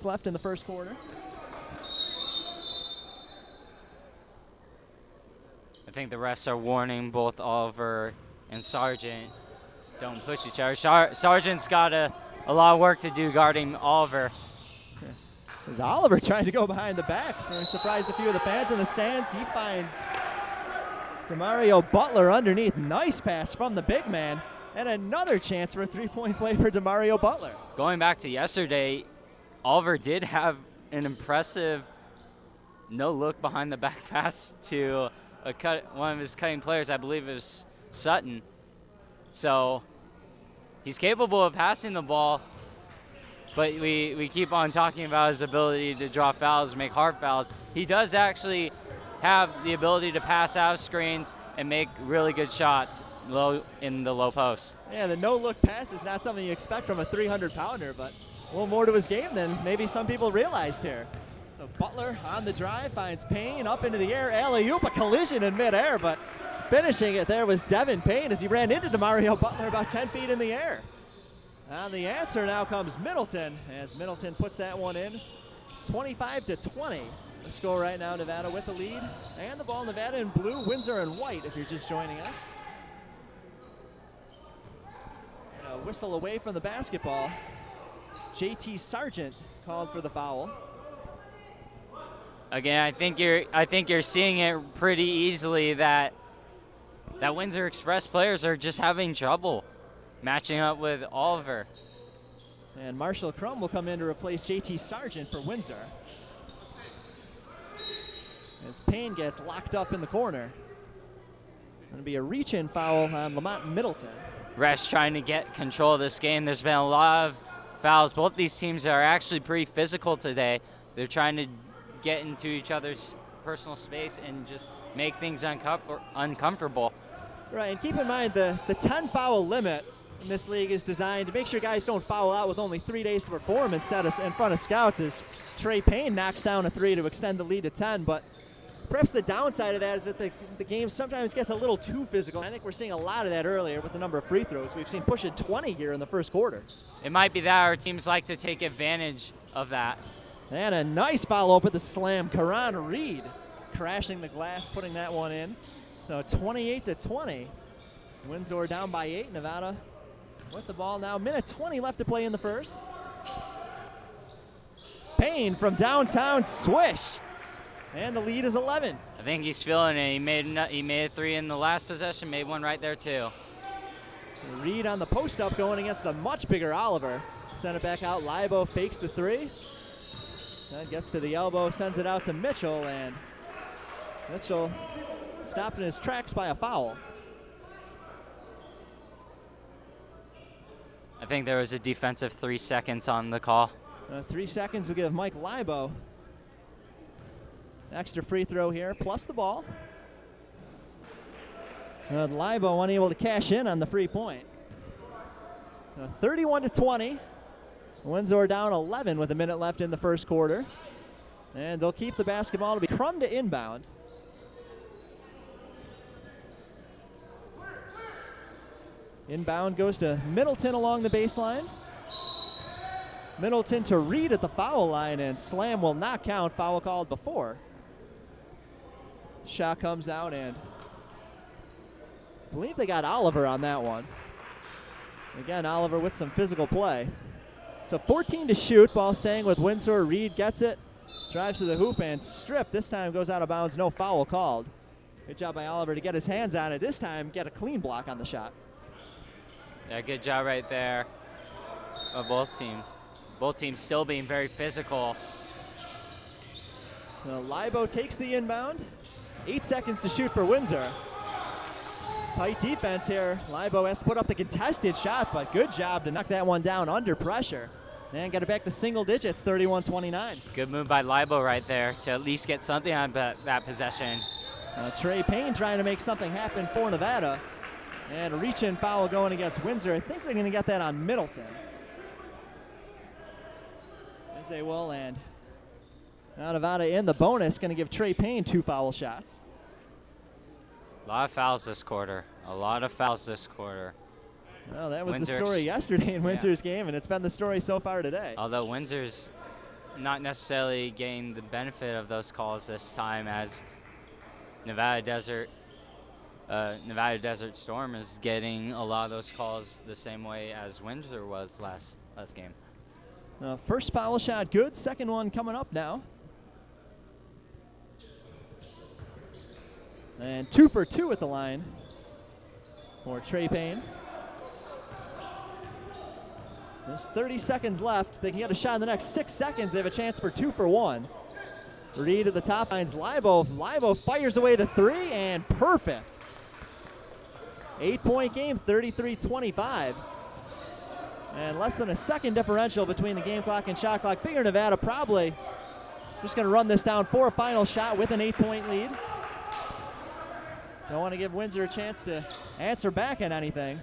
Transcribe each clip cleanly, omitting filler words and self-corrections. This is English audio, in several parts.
minutes left in the first quarter. I think the refs are warning both Oliver and Sargent. Don't push each other. Sargent's got a lot of work to do guarding Oliver. There's Oliver trying to go behind the back. Surprised a few of the fans in the stands. He finds Demario Butler underneath. Nice pass from the big man. And another chance for a three-point play for Demario Butler. Going back to yesterday, Oliver did have an impressive no-look behind the back pass to one of his cutting players. I believe it was Sutton. So he's capable of passing the ball, but we keep on talking about his ability to draw fouls, make hard fouls. He does actually have the ability to pass out of screens and make really good shots low in the low post. Yeah, the no-look pass is not something you expect from a 300-pounder, but a little more to his game than maybe some people realized here. So Butler on the drive finds Payne up into the air. Alley-oop, a collision in midair, but finishing it there was Devin Payne as he ran into Demario Butler about 10 feet in the air. And the answer now comes Middleton as Middleton puts that one in. 25-20. The score right now, Nevada with the lead. And the ball, Nevada in blue, Windsor in white if you're just joining us. And a whistle away from the basketball. JT Sargent called for the foul. Again, I think you're seeing it pretty easily that Windsor Express players are just having trouble matching up with Oliver. And Marshall Crum will come in to replace JT Sargent for Windsor. As Payne gets locked up in the corner. Going to be a reach-in foul on Lamont Middleton. Refs trying to get control of this game. There's been a lot of fouls. Both these teams are actually pretty physical today. They're trying to get into each other's personal space and just make things uncomfortable. Right, and keep in mind the 10-foul limit in this league is designed to make sure guys don't foul out with only 3 days to perform in front of scouts as Trey Payne knocks down a 3 to extend the lead to 10. But perhaps the downside of that is that the game sometimes gets a little too physical. I think we're seeing a lot of that earlier with the number of free throws. We've seen pushing 20 here in the first quarter. It might be that our teams like to take advantage of that. And a nice follow-up with the slam. Karan Reed crashing the glass, putting that one in. So 28-20. Windsor down by 8. Nevada with the ball now. Minute 20 left to play in the first. Payne from downtown, swish. And the lead is 11. I think he's feeling it. He made a 3 in the last possession, made one right there too. Reed on the post-up going against the much bigger Oliver. Send it back out. Libo fakes the 3. That gets to the elbow, sends it out to Mitchell, and Mitchell stopped in his tracks by a foul. I think there was a defensive 3 seconds on the call. 3 seconds will give Mike Libo extra free throw here, plus the ball. Libo unable to cash in on the free point. 31-20. Windsor down 11 with a minute left in the first quarter. And they'll keep the basketball to be Crum to inbound. Inbound goes to Middleton along the baseline. Middleton to Reed at the foul line, and slam will not count. Foul called before. Shot comes out, and I believe they got Oliver on that one. Again, Oliver with some physical play. So 14 to shoot, ball staying with Windsor. Reed gets it, drives to the hoop and stripped. This time goes out of bounds, no foul called. Good job by Oliver to get his hands on it. This time get a clean block on the shot. Yeah, good job right there of both teams. Both teams still being very physical. Libo takes the inbound. 8 seconds to shoot for Windsor. Tight defense here. Libo has to put up the contested shot, but good job to knock that one down under pressure. And get it back to single digits, 31-29. Good move by Libo right there to at least get something on that possession. Trey Payne trying to make something happen for Nevada. And a reach-in foul going against Windsor. I think they're going to get that on Middleton. As they will, and now Nevada in the bonus, going to give Trey Payne 2 foul shots. A lot of fouls this quarter. Well, that was the story yesterday in Windsor's game, and it's been the story so far today. Although Windsor's not necessarily getting the benefit of those calls this time, as Nevada Desert Storm is getting a lot of those calls the same way as Windsor was last game. First foul shot good, second one coming up now. And 2 for 2 at the line for Trey Payne. There's 30 seconds left. They can get a shot in the next 6 seconds. They have a chance for 2 for 1. Reed at the top finds Libo. Libo fires away the 3 and perfect. 8-point game, 33-25. And less than a second differential between the game clock and shot clock. Figure Nevada probably just going to run this down for a final shot with an 8-point lead. Don't want to give Windsor a chance to answer back on anything.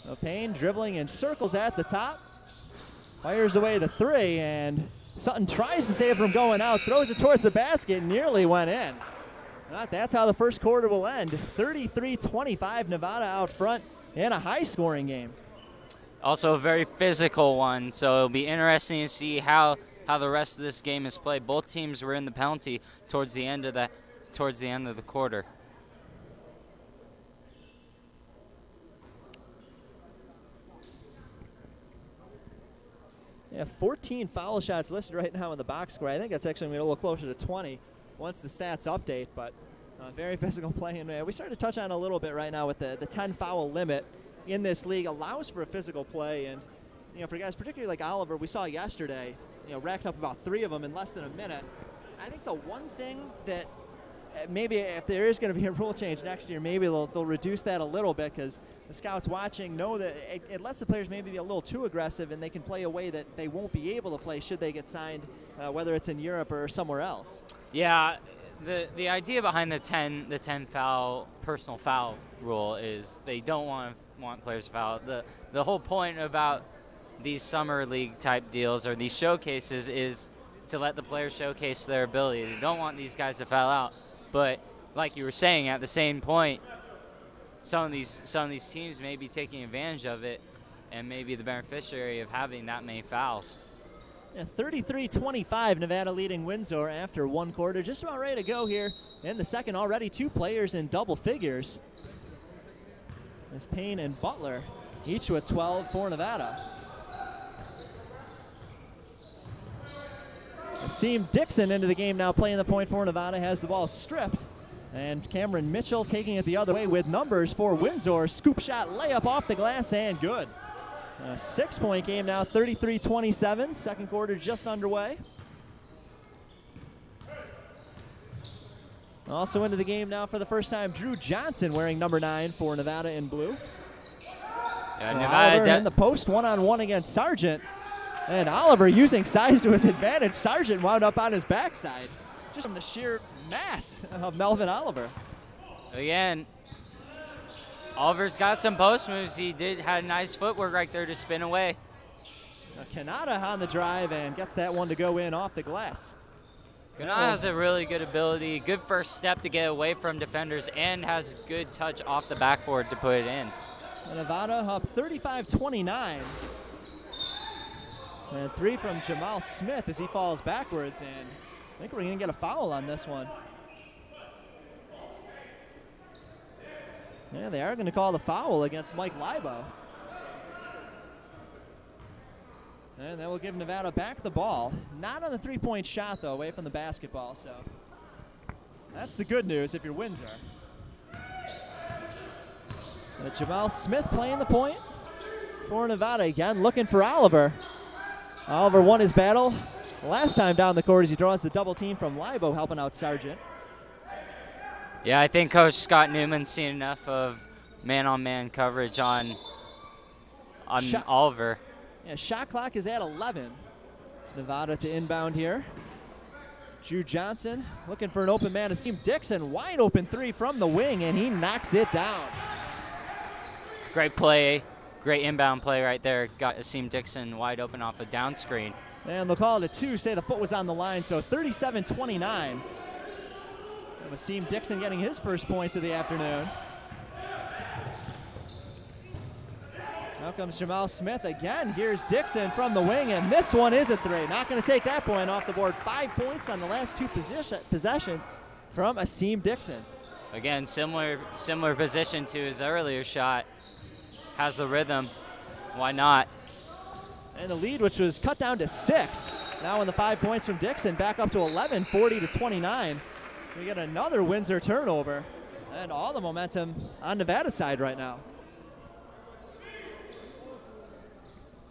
So Payne dribbling in circles at the top. Fires away the 3, and Sutton tries to save from going out, throws it towards the basket, nearly went in. That's how the first quarter will end. 33-25, Nevada out front in a high-scoring game. Also a very physical one, so it'll be interesting to see how the rest of this game is played. Both teams were in the penalty towards the end of the quarter. Yeah, 14 foul shots listed right now in the box score. I think that's actually going to be a little closer to 20 once the stats update, but very physical play. And we started to touch on a little bit right now with the 10 foul limit in this league allows for a physical play. And, for guys particularly like Oliver, we saw yesterday, racked up about 3 of them in less than a minute. I think the one thing that maybe if there is going to be a rule change next year, maybe they'll reduce that a little bit, because the scouts watching know that it lets the players maybe be a little too aggressive, and they can play a way that they won't be able to play should they get signed, whether it's in Europe or somewhere else. Yeah, the idea behind the 10 foul personal foul rule is they don't want players to foul. The whole point about these summer league type deals or these showcases is to let the players showcase their ability. They don't want these guys to foul out. But like you were saying, at the same point, some of these teams may be taking advantage of it and may be the beneficiary of having that many fouls. Yeah, 33-25, Nevada leading Windsor after 1 quarter. Just about ready to go here in the second. Already 2 players in double figures. There's Payne and Butler, each with 12 for Nevada. Asim Dixon into the game now, playing the point for Nevada, has the ball stripped. And Cameron Mitchell taking it the other way with numbers for Windsor. Scoop shot, layup off the glass, and good. A 6-point game now, 33-27. Second quarter just underway. Also into the game now for the first time, Drew Johnson wearing number 9 for Nevada in blue. Nevada in the post, one-on-one against Sargent. And Oliver using size to his advantage. Sargent wound up on his backside just from the sheer mass of Melvin Oliver. Again, Oliver's got some post moves. He had nice footwork right there to spin away. Kanata on the drive and gets that one to go in off the glass. Kanata has a really good ability, good first step to get away from defenders, and has good touch off the backboard to put it in. Nevada up 35-29. And 3 from Jamal Smith as he falls backwards, and I think we're going to get a foul on this one. Yeah, they are going to call the foul against Mike Libo. And that will give Nevada back the ball. Not on the 3-point shot, though, away from the basketball, so that's the good news if you're Windsor. Jamal Smith playing the point for Nevada again, looking for Oliver. Oliver won his battle last time down the court as he draws the double team from Libo, helping out Sargent. Yeah, I think Coach Scott Newman's seen enough of man-on-man coverage on Oliver. Yeah, shot clock is at 11. It's Nevada to inbound here. Drew Johnson looking for an open man. Asim Dixon, wide open 3 from the wing, and he knocks it down. Great play. Great inbound play right there. Got Asim Dixon wide open off a down screen. And they'll call it a 2, say the foot was on the line, so 37-29. Asim Dixon getting his first points of the afternoon. Now comes Jamal Smith again. Here's Dixon from the wing, and this one is a three. Not going to take that point off the board. 5 points on the last two possessions from Asim Dixon. Again, similar position to his earlier shot. Has the rhythm. Why not? And the lead, which was cut down to 6. Now in the 5 points from Dixon, back up to 11, 40-29. We get another Windsor turnover, and all the momentum on Nevada's side right now.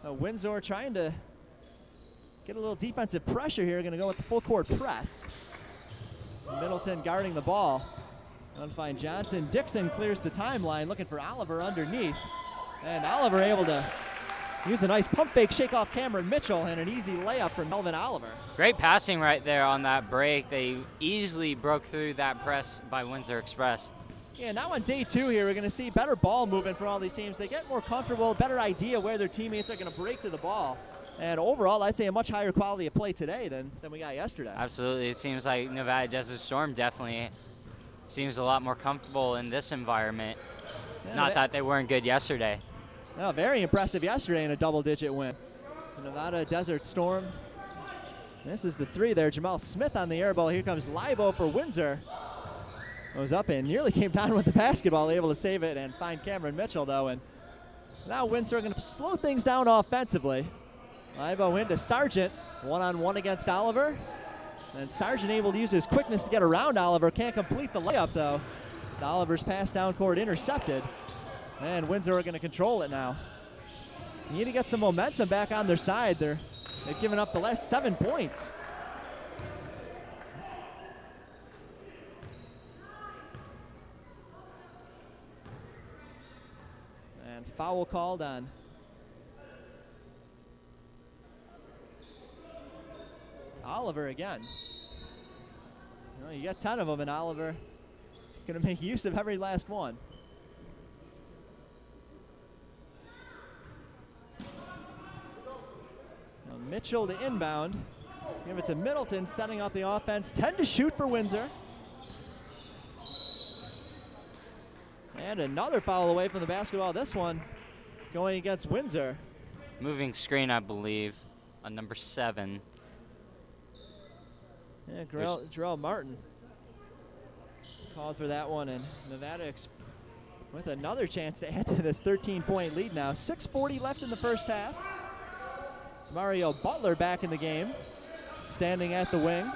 Windsor trying to get a little defensive pressure here. Going to go with the full court press. So Middleton guarding the ball. Going to find Johnson. Dixon clears the timeline, looking for Oliver underneath. And Oliver able to use a nice pump fake, shake off Cameron Mitchell, and an easy layup from Melvin Oliver. Great passing right there on that break. They easily broke through that press by Windsor Express. Yeah, now on day 2 here, we're going to see better ball movement from all these teams. They get more comfortable, better idea where their teammates are going to break to the ball. And overall, I'd say a much higher quality of play today than we got yesterday. Absolutely. It seems like Nevada Desert Storm definitely seems a lot more comfortable in this environment. Yeah, not that they weren't good yesterday. No, very impressive yesterday in a double-digit win. Nevada Desert Storm. This is the three there. Jamal Smith on the air ball. Here comes Libo for Windsor. Goes up and nearly came down with the basketball, able to save it and find Cameron Mitchell, though. And now Windsor going to slow things down offensively. Libo into Sargent, one-on-one against Oliver. And Sargent able to use his quickness to get around Oliver. Can't complete the layup, though, as Oliver's pass down court intercepted. And Windsor are going to control it now. You need to get some momentum back on their side. They've given up the last 7 points. And foul called on Oliver again. You got 10 of them, and Oliver going to make use of every last one. Mitchell to inbound. Give it to Middleton, setting up the offense. 10 to shoot for Windsor. And another foul away from the basketball. This one going against Windsor. Moving screen, I believe, on number 7. Yeah, Jarrell Martin called for that one, and Nevada with another chance to add to this 13-point lead now. 6:40 left in the first half. It's Mario Butler back in the game, standing at the wing.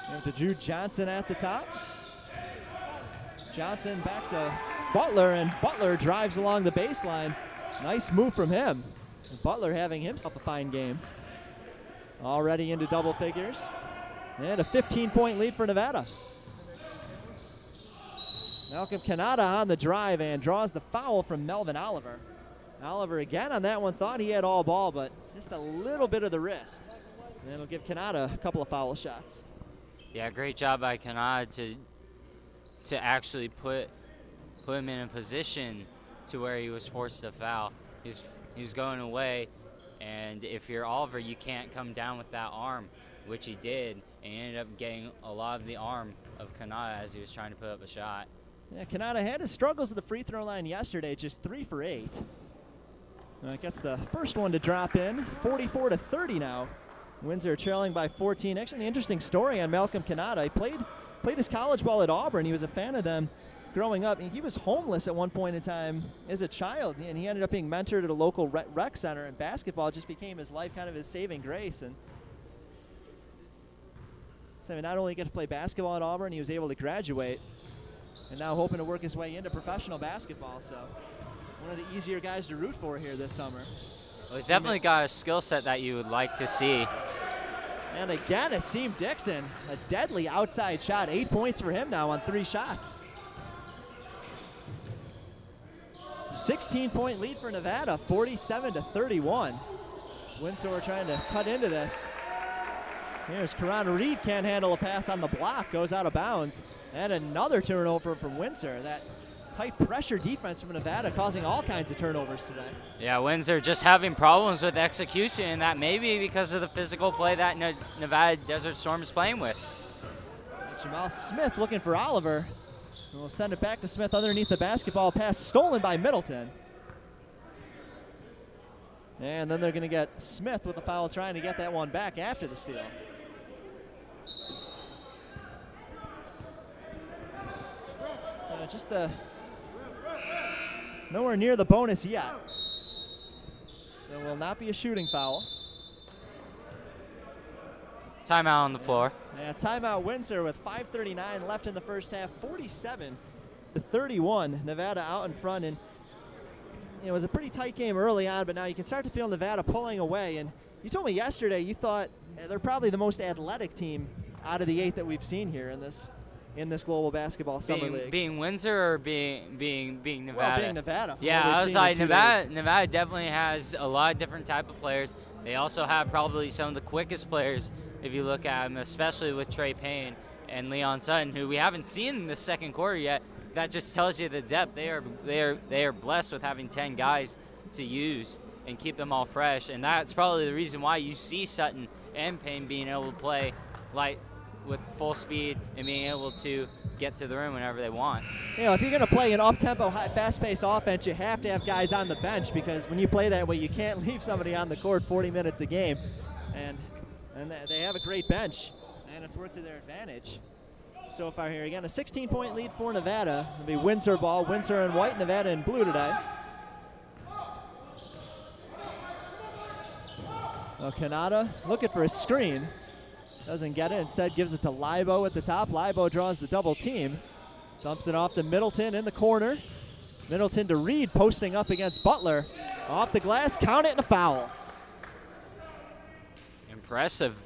And to Drew Johnson at the top. Johnson back to Butler, and Butler drives along the baseline. Nice move from him. And Butler having himself a fine game. Already into double figures. And a 15-point lead for Nevada. Malcolm Kanata on the drive and draws the foul from Melvin Oliver. Oliver again on that one, thought he had all ball, but just a little bit of the wrist. And it'll give Kanata a couple of foul shots. Yeah, great job by Kanata to actually put him in a position to where he was forced to foul. He's going away, and if you're Oliver, you can't come down with that arm, which he did, and he ended up getting a lot of the arm of Kanata as he was trying to put up a shot. Yeah, Kanata had his struggles at the free throw line yesterday, just 3 for 8. Gets the first one to drop in, 44-30 now. Windsor trailing by 14. Actually, an interesting story on Malcolm Kanata. He played his college ball at Auburn. He was a fan of them growing up. He was homeless at one point in time as a child, and he ended up being mentored at a local rec center, and basketball just became his life, kind of his saving grace. And so not only get to play basketball at Auburn, he was able to graduate, and now hoping to work his way into professional basketball. So one of the easier guys to root for here this summer. Well, he's definitely got a skill set that you would like to see. And again, Asim Dixon, a deadly outside shot. 8 points for him now on 3 shots. 16-point lead for Nevada, 47-31. Windsor trying to cut into this. Here's Karan Reed, can't handle a pass on the block, goes out of bounds. And another turnover from Windsor. That tight pressure defense from Nevada causing all kinds of turnovers today. Yeah, Windsor just having problems with execution, and that may be because of the physical play that Nevada Desert Storm is playing with. Jamal Smith looking for Oliver. We'll send it back to Smith underneath the basketball. Pass stolen by Middleton. And then they're going to get Smith with the foul trying to get that one back after the steal. Just nowhere near the bonus yet. There will not be a shooting foul. Timeout on the floor. Yeah, timeout Windsor with 5:39 left in the first half, 47-31. Nevada out in front, and it was a pretty tight game early on, but now you can start to feel Nevada pulling away. And you told me yesterday you thought they're probably the most athletic team out of the 8 that we've seen here in this Global Basketball Summer League. Being Windsor or being Nevada? Well, being Nevada. Yeah, I was like, Nevada definitely has a lot of different type of players. They also have probably some of the quickest players if you look at them, especially with Trey Payne and Leon Sutton, who we haven't seen in the second quarter yet. That just tells you the depth. They are blessed with having 10 guys to use and keep them all fresh, and that's probably the reason why you see Sutton and Payne being able to play with full speed and being able to get to the rim whenever they want. You know, if you're going to play an up-tempo, fast-paced offense, you have to have guys on the bench, because when you play that way, you can't leave somebody on the court 40 minutes a game. And they have a great bench, and it's worked to their advantage so far here. Again, a 16-point lead for Nevada. It'll be Windsor ball. Windsor in white, Nevada in blue today. Well, Kanata looking for a screen. Doesn't get it. Instead gives it to Libo at the top. Libo draws the double team. Dumps it off to Middleton in the corner. Middleton to Reed, posting up against Butler. Off the glass, count it, and a foul. Impressive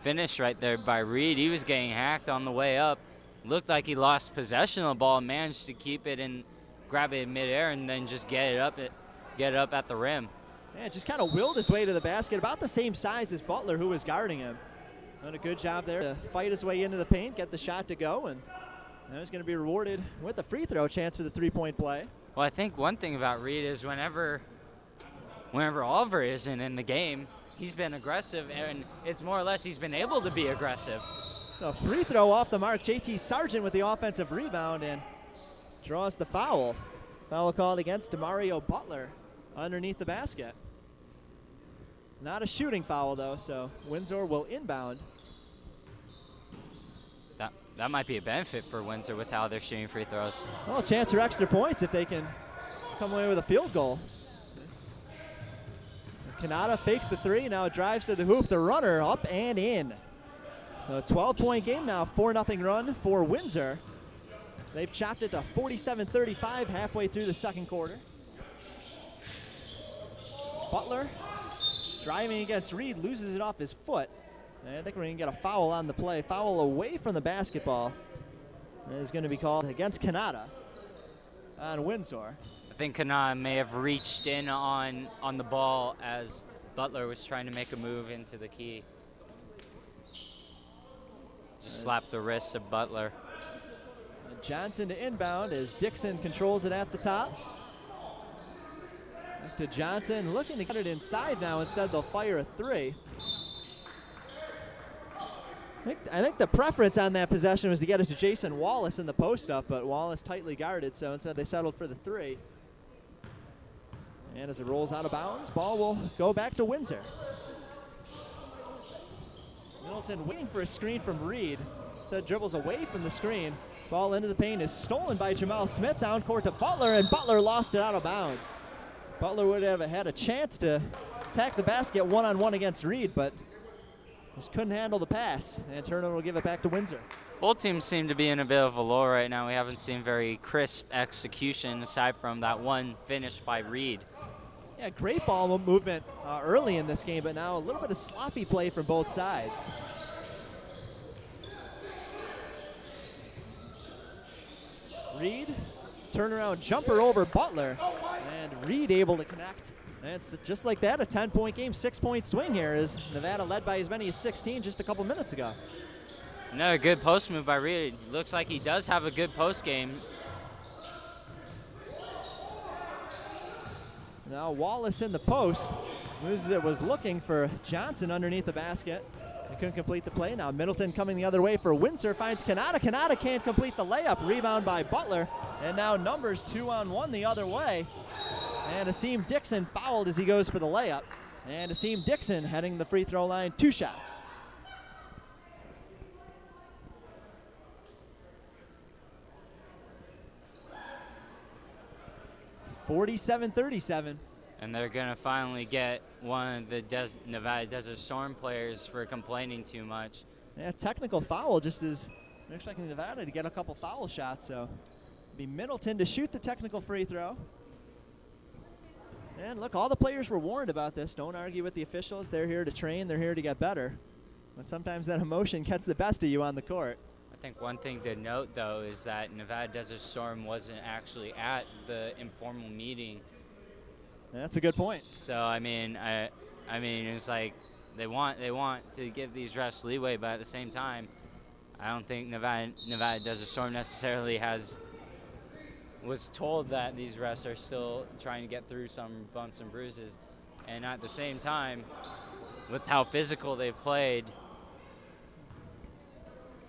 finish right there by Reed. He was getting hacked on the way up. Looked like he lost possession of the ball, managed to keep it and grab it in midair, and then just get it up at the rim. Yeah, just kind of willed his way to the basket, about the same size as Butler, who was guarding him. Done a good job there to fight his way into the paint, get the shot to go, and now he's going to be rewarded with a free throw chance for the three-point play. Well, I think one thing about Reed is whenever Oliver isn't in the game, he's been aggressive, and it's more or less he's been able to be aggressive. So free throw off the mark. JT Sargent with the offensive rebound and draws the foul. Foul called against DeMario Butler underneath the basket. Not a shooting foul, though, so Windsor will inbound. That might be a benefit for Windsor with how they're shooting free throws. Well, a chance for extra points if they can come away with a field goal. Kanata fakes the three, now drives to the hoop. The runner up and in. So a 12-point game now, 4-0 run for Windsor. They've chopped it to 47-35 halfway through the second quarter. Butler driving against Reed, loses it off his foot. And I think we're going to get a foul on the play. Foul away from the basketball. And is going to be called against Kanata on Windsor. I think Kanata may have reached in on the ball as Butler was trying to make a move into the key. Just slapped the wrist of Butler. And Johnson to inbound as Dixon controls it at the top. Back to Johnson, looking to get it inside now. Instead, they'll fire a three. I think the preference on that possession was to get it to Jason Wallace in the post-up, but Wallace tightly guarded, so instead they settled for the three. And as it rolls out of bounds, ball will go back to Windsor. Middleton waiting for a screen from Reed. Instead dribbles away from the screen. Ball into the paint is stolen by Jamal Smith. Down court to Butler, and Butler lost it out of bounds. Butler would have had a chance to attack the basket one-on-one against Reed, but just couldn't handle the pass, and Turner will give it back to Windsor. Both teams seem to be in a bit of a lull right now. We haven't seen very crisp execution aside from that one finish by Reed. Yeah, great ball movement early in this game, but now a little bit of sloppy play from both sides. Reed, turnaround jumper over Butler, and Reed able to connect. And it's just like that, a 10-point game, 6-point swing here as Nevada led by as many as 16 just a couple minutes ago. Another good post move by Reed. Looks like he does have a good post game. Now Wallace in the post. Loses it, was looking for Johnson underneath the basket. He couldn't complete the play. Now Middleton coming the other way for Windsor, finds Kanata. Kanata can't complete the layup. Rebound by Butler. And now numbers 2-on-1 the other way. And Asim Dixon fouled as he goes for the layup. And Asim Dixon heading the free throw line, 2 shots. (47-37). And they're going to finally get one of the Nevada Desert Storm players for complaining too much. Yeah, technical foul, just as they're expecting Nevada to get a couple foul shots. So it'll be Middleton to shoot the technical free throw. And look, all the players were warned about this. Don't argue with the officials. They're here to train. They're here to get better. But sometimes that emotion gets the best of you on the court. I think one thing to note, though, is that Nevada Desert Storm wasn't actually at the informal meeting. That's a good point. So I mean, it's like they want to give these refs leeway, but at the same time, I don't think Nevada Desert Storm necessarily was told that these refs are still trying to get through some bumps and bruises, and at the same time, with how physical they played,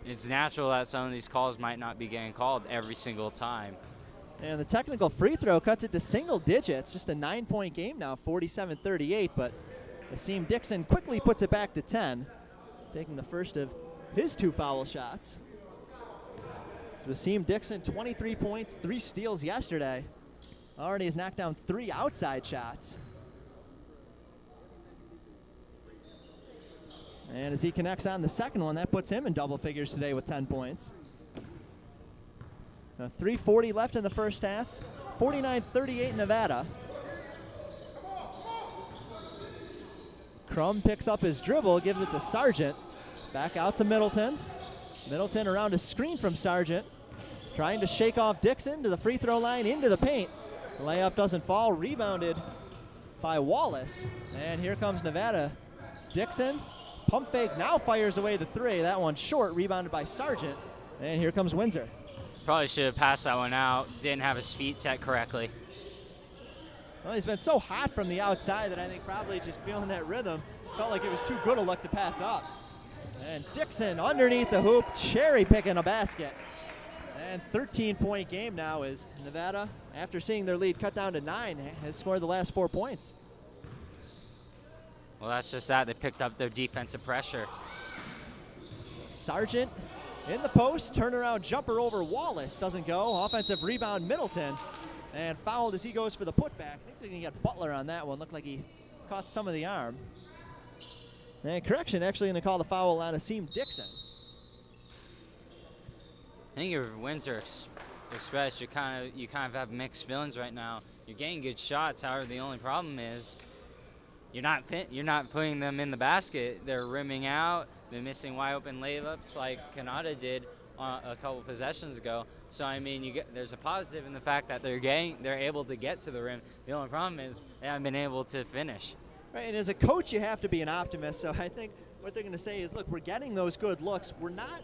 it's natural that some of these calls might not be getting called every single time. And the technical free throw cuts it to single digits. Just a 9-point game now, 47-38. But Asim Dixon quickly puts it back to 10, taking the first of his 2 foul shots. So Asim Dixon, 23 points, 3 steals yesterday. Already has knocked down 3 outside shots. And as he connects on the second one, that puts him in double figures today with 10 points. 3:40 left in the first half. 49-38 Nevada. Crum picks up his dribble, gives it to Sargent. Back out to Middleton. Middleton around a screen from Sargent. Trying to shake off Dixon to the free throw line, into the paint. The layup doesn't fall, rebounded by Wallace. And here comes Nevada. Dixon, pump fake, now fires away the 3. That one short, rebounded by Sargent. And here comes Windsor. Probably should have passed that one out. Didn't have his feet set correctly. Well, he's been so hot from the outside that I think probably just feeling that rhythm, felt like it was too good a look to pass up. And Dixon underneath the hoop, cherry picking a basket. And 13-point game now as Nevada, after seeing their lead cut down to 9, has scored the last 4 points. Well, that's just that. They picked up their defensive pressure. Sargent in the post, turnaround jumper over Wallace, doesn't go. Offensive rebound Middleton, and fouled as he goes for the putback. I think they're going to get Butler on that one. Looked like he caught some of the arm. And correction, actually going to call the foul on Asim Dixon. I think your Windsor Express, you kind of have mixed feelings right now. You're getting good shots. However, the only problem is you're not putting them in the basket. They're rimming out. They're missing wide open layups like Kanata did a couple possessions ago. So I mean, there's a positive in the fact that they're able to get to the rim. The only problem is they haven't been able to finish. Right, and as a coach, you have to be an optimist. So I think what they're going to say is, look, we're getting those good looks. We're not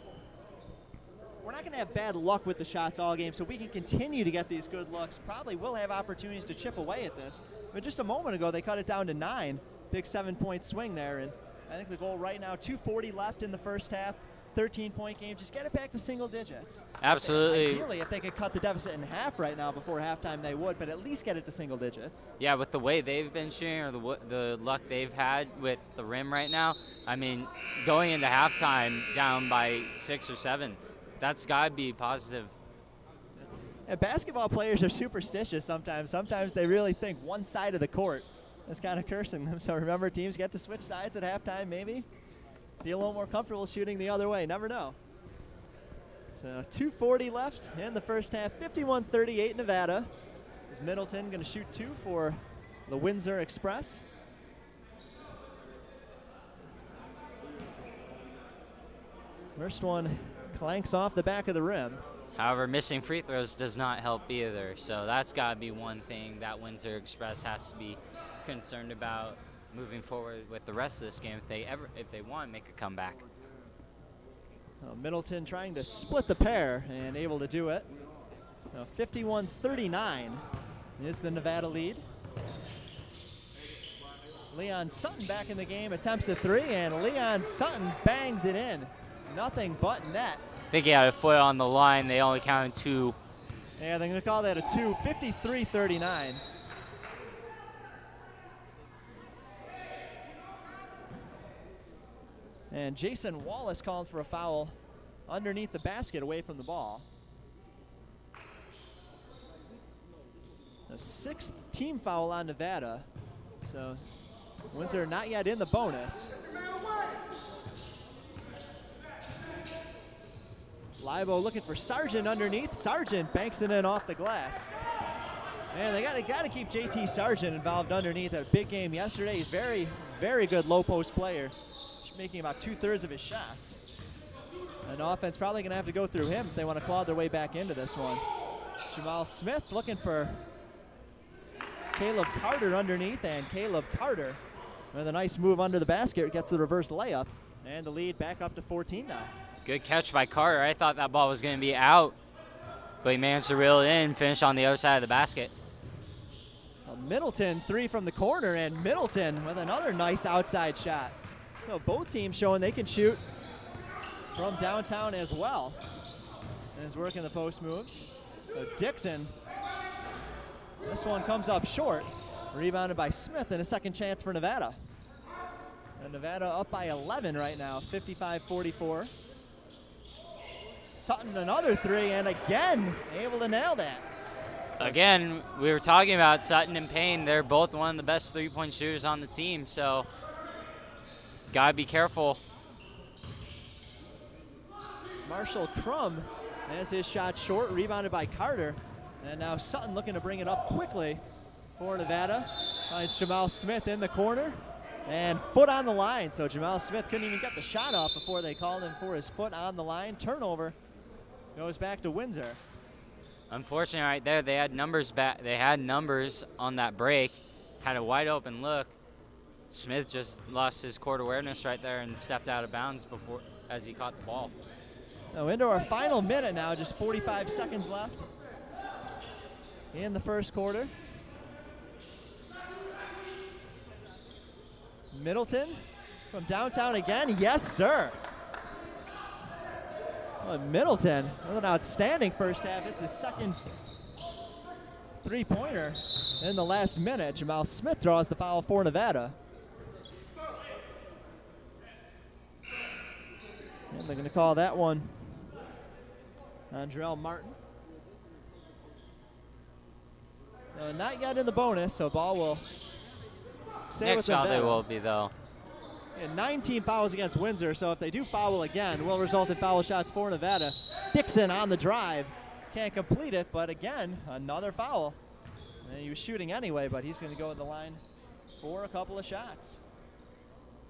going to have bad luck with the shots all game, so we can continue to get these good looks. Probably will have opportunities to chip away at this. But just a moment ago, they cut it down to 9. Big 7-point swing there, and I think the goal right now, 2:40 left in the first half, 13-point game. Just get it back to single digits. Absolutely. Ideally, if they could cut the deficit in half right now before halftime, they would, but at least get it to single digits. Yeah, with the way they've been shooting or the luck they've had with the rim right now, I mean, going into halftime down by 6 or 7, that's got to be positive. And basketball players are superstitious sometimes. Sometimes they really think one side of the court is kind of cursing them. So remember, teams get to switch sides at halftime, maybe. Feel a little more comfortable shooting the other way. Never know. So 2:40 left in the first half. 51-38 Nevada. Is Middleton going to shoot 2 for the Windsor Express? First one clanks off the back of the rim. However, missing free throws does not help either. So that's got to be one thing that Windsor Express has to be concerned about moving forward with the rest of this game if they want to make a comeback. Middleton trying to split the pair and able to do it. 51-39 is the Nevada lead. Leon Sutton back in the game, attempts a 3, and Leon Sutton bangs it in. Nothing but net. I think he had a foot on the line. They only counted 2. Yeah, they're going to call that a 2, 53-39. And Jason Wallace called for a foul underneath the basket away from the ball. The 6th team foul on Nevada. So Windsor not yet in the bonus. Libo looking for Sargent underneath. Sargent banks it in off the glass. And they got to keep JT Sargent involved underneath. A big game yesterday. He's very, very good low post player, making about 2/3 of his shots. And offense probably going to have to go through him if they want to claw their way back into this one. Jamal Smith looking for Caleb Carter underneath, and Caleb Carter with a nice move under the basket gets the reverse layup, and the lead back up to 14 now. Good catch by Carter. I thought that ball was going to be out, but he managed to reel it in and finish on the other side of the basket. Middleton 3 from the corner, and Middleton with another nice outside shot. So both teams showing they can shoot from downtown as well. And is working the post moves. So Dixon, this one comes up short. Rebounded by Smith, and a second chance for Nevada. And Nevada up by 11 right now, 55-44. Sutton another 3, and again able to nail that. So again, we were talking about Sutton and Payne. They're both one of the best three-point shooters on the team, so gotta be careful. Marshall Crum has his shot short, rebounded by Carter. And now Sutton looking to bring it up quickly for Nevada. Finds Jamal Smith in the corner, and foot on the line. So Jamal Smith couldn't even get the shot off before they called him for his foot on the line. Turnover goes back to Windsor. Unfortunately, right there, they had numbers back. They had numbers on that break, had a wide open look. Smith just lost his court awareness right there and stepped out of bounds before as he caught the ball. Now into our final minute now, just 45 seconds left in the first quarter. Middleton from downtown again. Yes, sir. Well, Middleton with an outstanding first half. It's his second three-pointer in the last minute. Jamal Smith draws the foul for Nevada. And they're going to call that one on Jarrell Martin. Not yet in the bonus, so ball will stay Next with foul Nevada. they will be, though. Yeah, 19 fouls against Windsor, so if they do foul again, will result in foul shots for Nevada. Dixon on the drive. Can't complete it, but again, another foul. And he was shooting anyway, but he's going to go to the line for a couple of shots.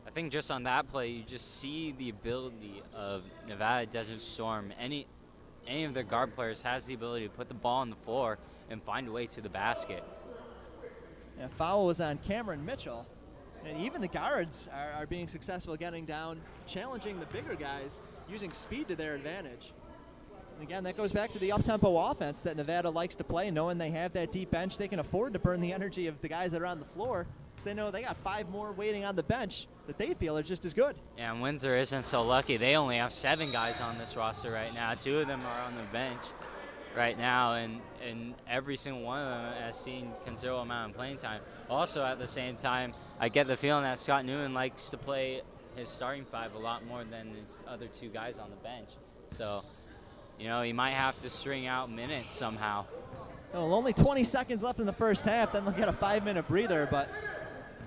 I think just on that play, you just see the ability of Nevada Desert Storm. Any of their guard players has the ability to put the ball on the floor and find a way to the basket. Yeah, foul was on Cameron Mitchell. And even the guards are being successful getting down, challenging the bigger guys, using speed to their advantage. And again, that goes back to the up-tempo offense that Nevada likes to play, knowing they have that deep bench. They can afford to burn the energy of the guys that are on the floor, because they know they got 5 more waiting on the bench that they feel are just as good. Yeah, and Windsor isn't so lucky. They only have 7 guys on this roster right now. 2 of them are on the bench right now, and every single one of them has seen considerable amount of playing time. Also, at the same time, I get the feeling that Scott Newman likes to play his starting 5 a lot more than his other 2 guys on the bench. So, you know, he might have to string out minutes somehow. Well, only 20 seconds left in the first half, then they'll get a 5-minute breather, but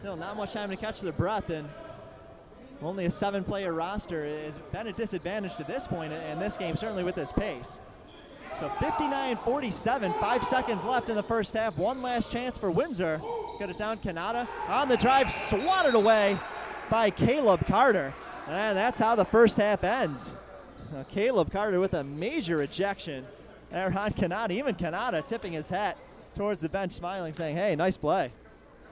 not much time to catch their breath, and only a 7-player roster has been a disadvantage to this point in this game, certainly with this pace. So 59-47, 5 seconds left in the first half. One last chance for Windsor. Got it down, Kanata on the drive, swatted away by Caleb Carter. And that's how the first half ends. Caleb Carter with a major ejection there on Kanata. Even Kanata tipping his hat towards the bench, smiling, saying, hey, nice play.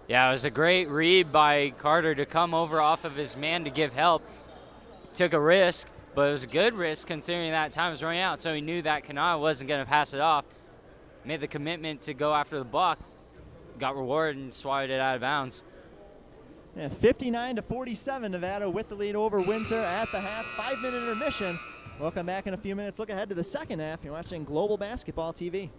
Yeah, it was a great read by Carter to come over off of his man to give help. Took a risk, but it was a good risk considering that time was running out, so he knew that Kanata wasn't going to pass it off. Made the commitment to go after the buck, got rewarded and swatted it out of bounds. Yeah, 59-47, Nevada with the lead over Windsor at the half. 5-minute intermission. We'll come back in a few minutes. Look ahead to the second half. You're watching Global Basketball TV.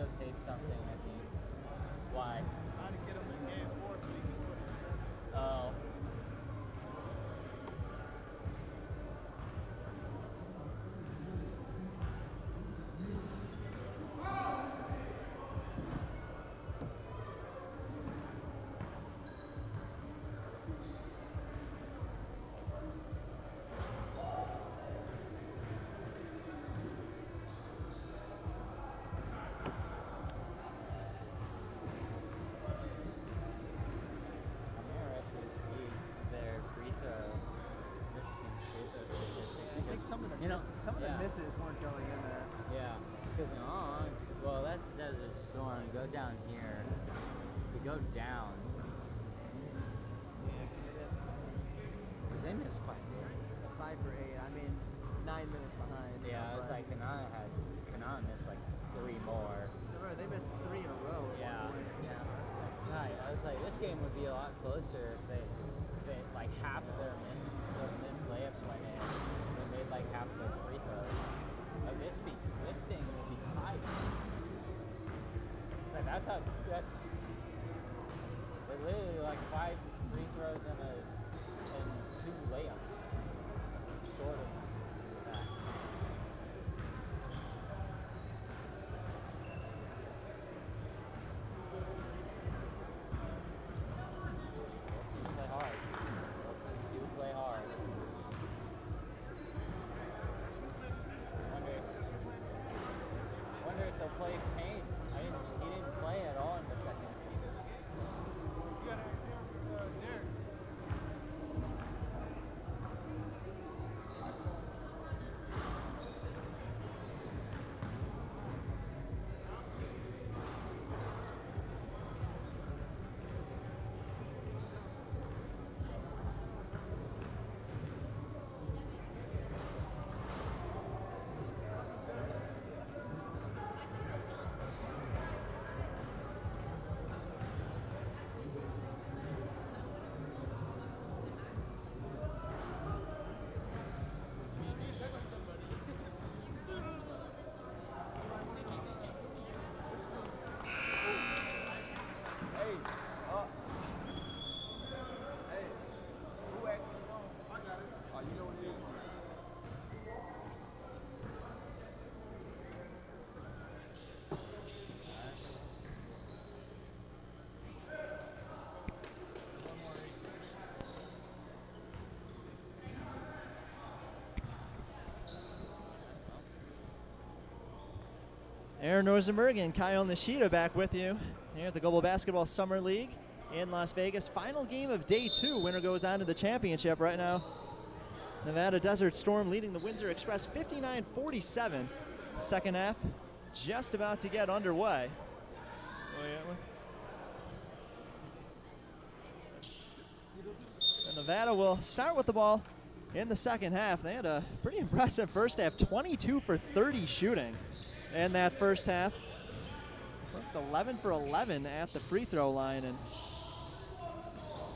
videotape something, I think. Why? Trying to get him in game 4 so he can put it. Oh. Some of the misses weren't going in there. Yeah, because well, that's Desert Storm. Go down here. We go down. Because they missed quite a bit. 5 for 8. I mean, it's 9 minutes behind. Yeah, it was like Kanata missed like 3 more. So they missed 3 in a row. Yeah. Right. I was like, this game would be a lot closer if they like half of those missed layups went in. They made like half of their free throws. Like this thing would be tied. It's like that's they literally like 5 free throws and 2 layups short of that. Play Payne. He didn't play at all in the second. Aaron Rosenberg and Kyle Nishida back with you here at the Global Basketball Summer League in Las Vegas. Final game of day 2. Winner goes on to the championship right now. Nevada Desert Storm leading the Windsor Express 59-47. Second half just about to get underway. And Nevada will start with the ball in the second half. They had a pretty impressive first half, 22 for 30 shooting in that first half. Worked 11 for 11 at the free throw line, and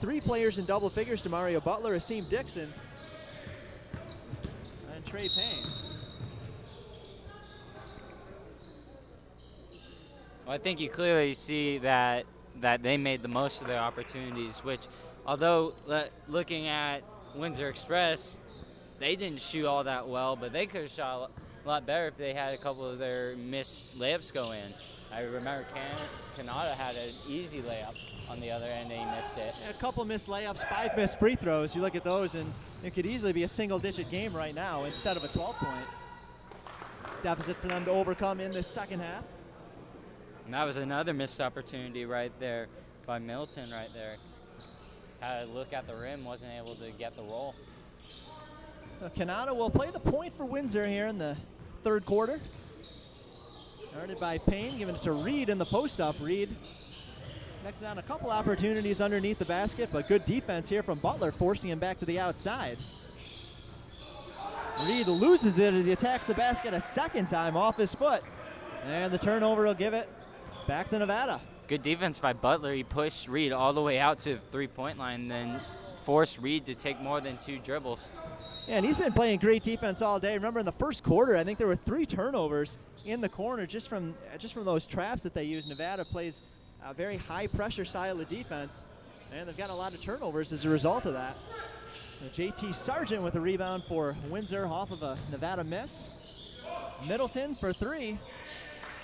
3 players in double figures: Demario Butler, Asim Dixon, and Trey Payne. Well, I think you clearly see that they made the most of their opportunities, which, although looking at Windsor Express, they didn't shoot all that well, but they could have shot a lot better if they had a couple of their missed layups go in. I remember Kanata had an easy layup on the other end and he missed it. Yeah, a couple missed layups, 5 missed free throws. You look at those and it could easily be a single-digit game right now instead of a 12-point deficit for them to overcome in this second half. And that was another missed opportunity right there by Milton right there. Had a look at the rim, wasn't able to get the roll. Kanata will play the point for Windsor here in the third quarter. Guarded by Payne, giving it to Reed in the post-up. Reed connected on a couple opportunities underneath the basket, but good defense here from Butler, forcing him back to the outside. Reed loses it as he attacks the basket a second time off his foot. And the turnover will give it back to Nevada. Good defense by Butler. He pushed Reed all the way out to the three-point line, then force Reed to take more than 2 dribbles. Yeah, and he's been playing great defense all day. Remember in the first quarter, I think there were 3 turnovers in the corner just from those traps that they use. Nevada plays a very high pressure style of defense, and they've got a lot of turnovers as a result of that. JT Sargent with a rebound for Windsor off of a Nevada miss. Middleton for 3.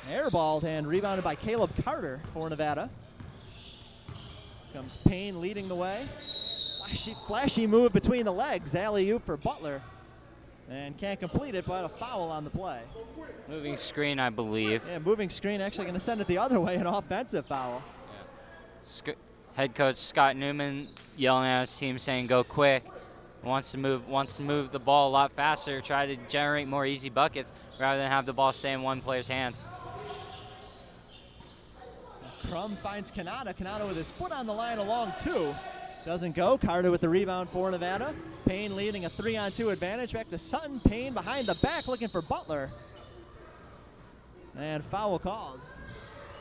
Airballed and rebounded by Caleb Carter for Nevada. Comes Payne leading the way. Flashy move between the legs. Alley-oop for Butler. And can't complete it, but a foul on the play. Moving screen, I believe. Yeah, moving screen, actually going to send it the other way, an offensive foul. Yeah. Head coach Scott Newman yelling at his team saying go quick. Wants to move the ball a lot faster, try to generate more easy buckets rather than have the ball stay in one player's hands. Crum finds Kanata. Kanata with his foot on the line along 2. Doesn't go. Carter with the rebound for Nevada. Payne leading a 3-on-2 advantage. Back to Sutton. Payne behind the back looking for Butler. And foul called.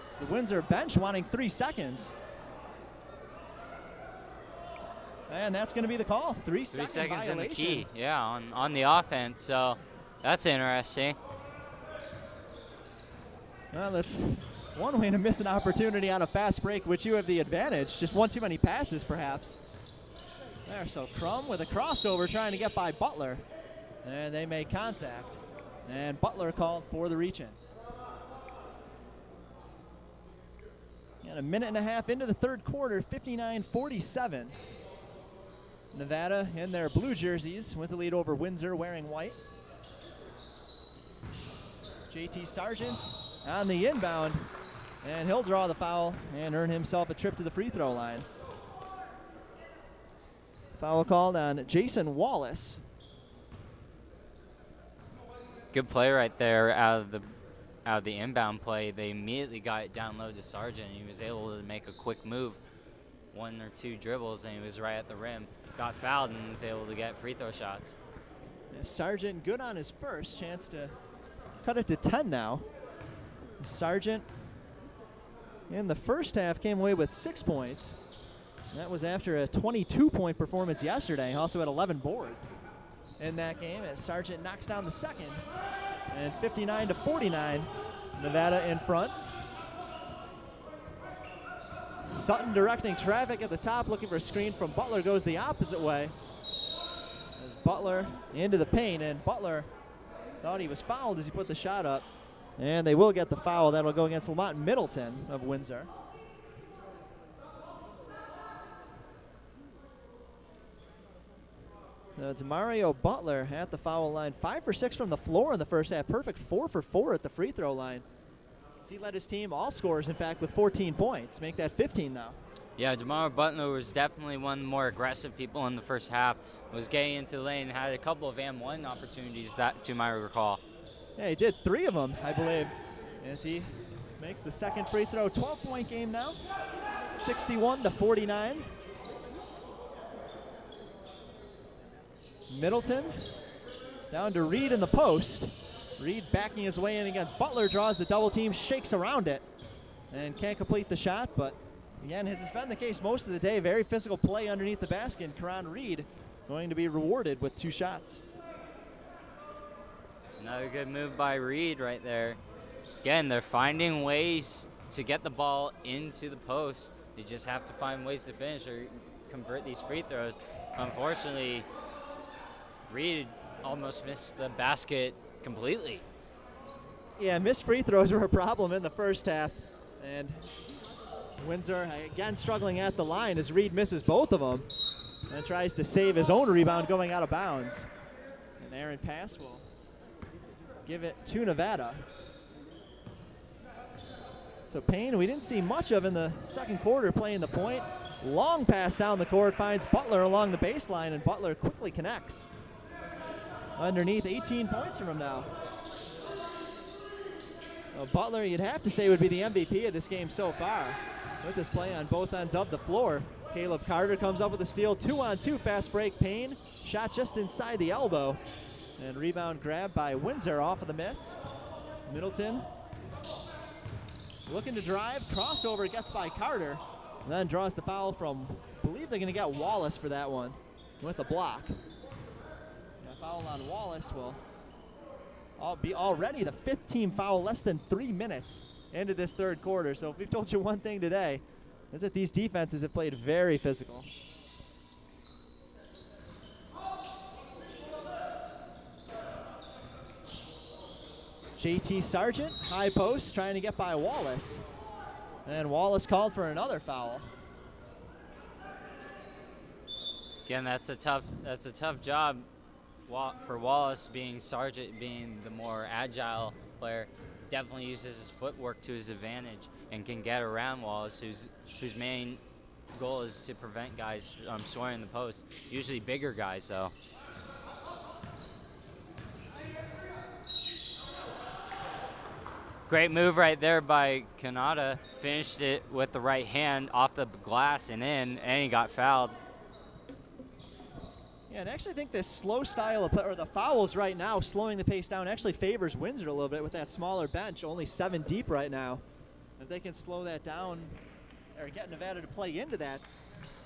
It's the Windsor bench wanting 3 seconds. And that's going to be the call. 3 seconds violation. In the key, yeah, on the offense. So that's interesting. Well, that's one way to miss an opportunity on a fast break, which you have the advantage. Just one too many passes, perhaps. There, so Crum with a crossover trying to get by Butler. And they make contact. And Butler called for the reach-in. And a minute and a half into the third quarter, 59-47. Nevada in their blue jerseys with the lead over Windsor wearing white. JT Sargent's on the inbound, and he'll draw the foul and earn himself a trip to the free throw line. Foul called on Jason Wallace. Good play right there out of the inbound play. They immediately got it down low to Sargent. He was able to make a quick move, 1 or 2 dribbles, and he was right at the rim. Got fouled and was able to get free throw shots. Yeah, Sargent good on his first, chance to cut it to 10 now. Sargent in the first half came away with 6 points. That was after a 22-point performance yesterday. He also had 11 boards in that game as Sargent knocks down the second. And 59-49, Nevada in front. Sutton directing traffic at the top, looking for a screen from Butler, goes the opposite way. As Butler into the paint, and Butler thought he was fouled as he put the shot up. And they will get the foul. That'll go against Lamont Middleton of Windsor. So it's Mario Butler at the foul line. 5 for 6 from the floor in the first half. Perfect 4 for 4 at the free throw line. He led his team, all scorers, in fact, with 14 points. Make that 15 now. Yeah, DeMar Butler was definitely one of the more aggressive people in the first half. Was getting into the lane, had a couple of and-1 opportunities, that to my recall. Yeah, he did 3 of them, I believe, as he makes the second free throw. 12-point game now, 61-49. Middleton down to Reed in the post. Reed backing his way in against Butler, draws the double team, shakes around it, and can't complete the shot. But again, as has been the case most of the day, very physical play underneath the basket. And Karan Reed going to be rewarded with 2 shots. Another good move by Reed right there. Again, they're finding ways to get the ball into the post. They just have to find ways to finish or convert these free throws. Unfortunately, Reed almost missed the basket completely. Yeah, missed free throws were a problem in the first half. And Windsor, again, struggling at the line as Reed misses both of them and tries to save his own rebound going out of bounds. An errant pass will give it to Nevada. So Payne, we didn't see much of in the second quarter, playing the point. Long pass down the court, finds Butler along the baseline, and Butler quickly connects. Underneath, 18 points from him now. Well, Butler, you'd have to say, would be the MVP of this game so far, with this play on both ends of the floor. Caleb Carter comes up with a steal, 2-on-2 fast break. Payne, shot just inside the elbow, and rebound grab by Windsor off of the miss. Middleton looking to drive, crossover, gets by Carter, and then draws the foul from believe they're going to get Wallace for that one with a block. A foul on Wallace will be already the 5th team foul less than 3 minutes into this third quarter. So if we've told you one thing today, is that these defenses have played very physical. JT Sargent, high post, trying to get by Wallace. And Wallace called for another foul. Again, that's a tough job for Wallace, being Sargent, being the more agile player. Definitely uses his footwork to his advantage and can get around Wallace, whose main goal is to prevent guys from scoring in the post. Usually bigger guys, though. Great move right there by Kanata. Finished it with the right hand off the glass and in, and he got fouled. Yeah, and I actually think this slow style of play, or the fouls right now, slowing the pace down, actually favors Windsor a little bit with that smaller bench, only 7 deep right now. If they can slow that down or get Nevada to play into that,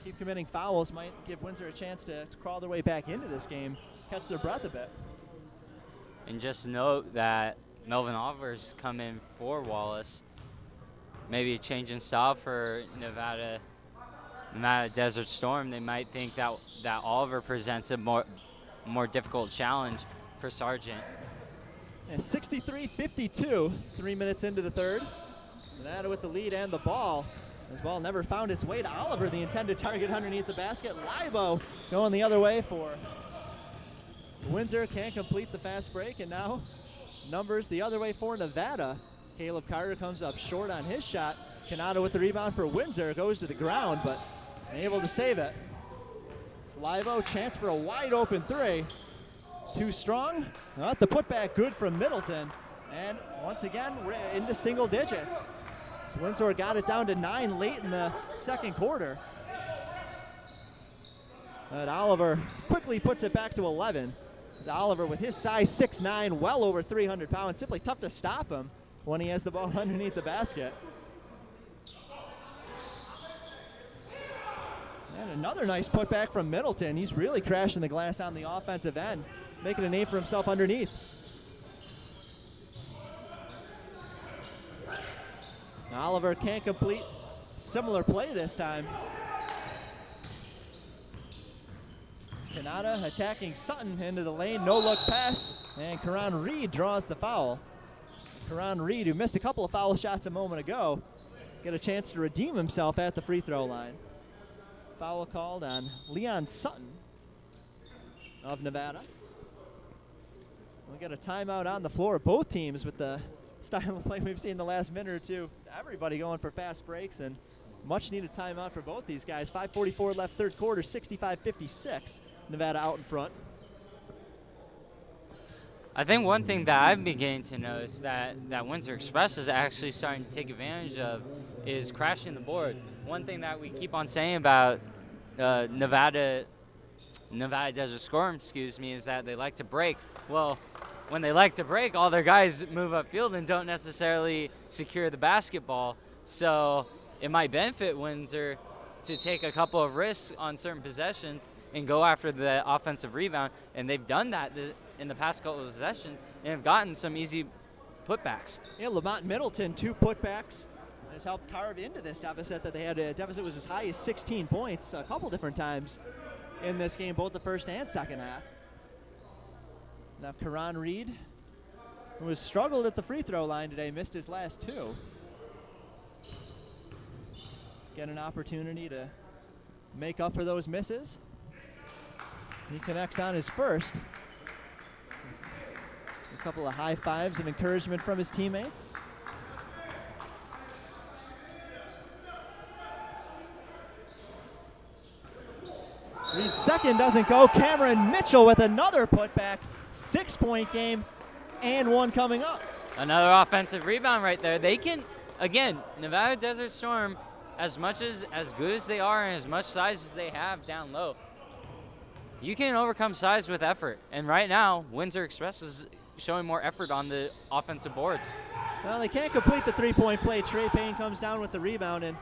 keep committing fouls, might give Windsor a chance to crawl their way back into this game, catch their breath a bit. And just note that Melvin Oliver's come in for Wallace. Maybe a change in style for Nevada Desert Storm. They might think that Oliver presents a more difficult challenge for Sargent. And 63-52, 3 minutes into the third. Nevada with the lead and the ball. This ball never found its way to Oliver, the intended target underneath the basket. Libo going the other way for Windsor, can't complete the fast break, and now numbers the other way for Nevada. Caleb Carter comes up short on his shot. Kanata with the rebound for Windsor, goes to the ground, but able to save it. Livo, chance for a wide open 3. Too strong. Not the putback, good from Middleton. And once again, we're into single digits. So Windsor got it down to 9 late in the second quarter. But Oliver quickly puts it back to 11. Oliver with his size 6'9", well over 300 pounds, simply tough to stop him when he has the ball underneath the basket. And another nice putback from Middleton. He's really crashing the glass on the offensive end, making a name for himself underneath. Oliver can't complete similar play this time. Kanata attacking Sutton into the lane, no look pass, and Karan Reed draws the foul. Karan Reed, who missed a couple of foul shots a moment ago, get a chance to redeem himself at the free throw line. Foul called on Leon Sutton of Nevada. We'll get a timeout on the floor. Both teams with the style of play we've seen the last minute or two. Everybody going for fast breaks, and much needed timeout for both these guys. 5:44 left third quarter, 65-56. Nevada out in front. I think one thing that I'm beginning to notice that Windsor Express is actually starting to take advantage of is crashing the boards. One thing that we keep on saying about Nevada Desert Storm, is that they like to break. Well, when they like to break, all their guys move upfield and don't necessarily secure the basketball. So it might benefit Windsor to take a couple of risks on certain possessions and go after the offensive rebound, and they've done that in the past couple of possessions and have gotten some easy putbacks. Yeah, Lamont Middleton, 2 putbacks, has helped carve into this deficit that they had. A deficit was as high as 16 points a couple different times in this game, both the first and second half. Now Karan Reed, who has struggled at the free throw line today, missed his last 2. Get an opportunity to make up for those misses. He connects on his first. A couple of high fives of encouragement from his teammates. Reed's second doesn't go. Cameron Mitchell with another putback. 6-point game and one coming up. Another offensive rebound right there. They can, again, Nevada Desert Storm, as good as they are and as much size as they have down low, you can overcome size with effort. And right now, Windsor Express is showing more effort on the offensive boards. Well, they can't complete the 3-point play. Trey Payne comes down with the rebound, and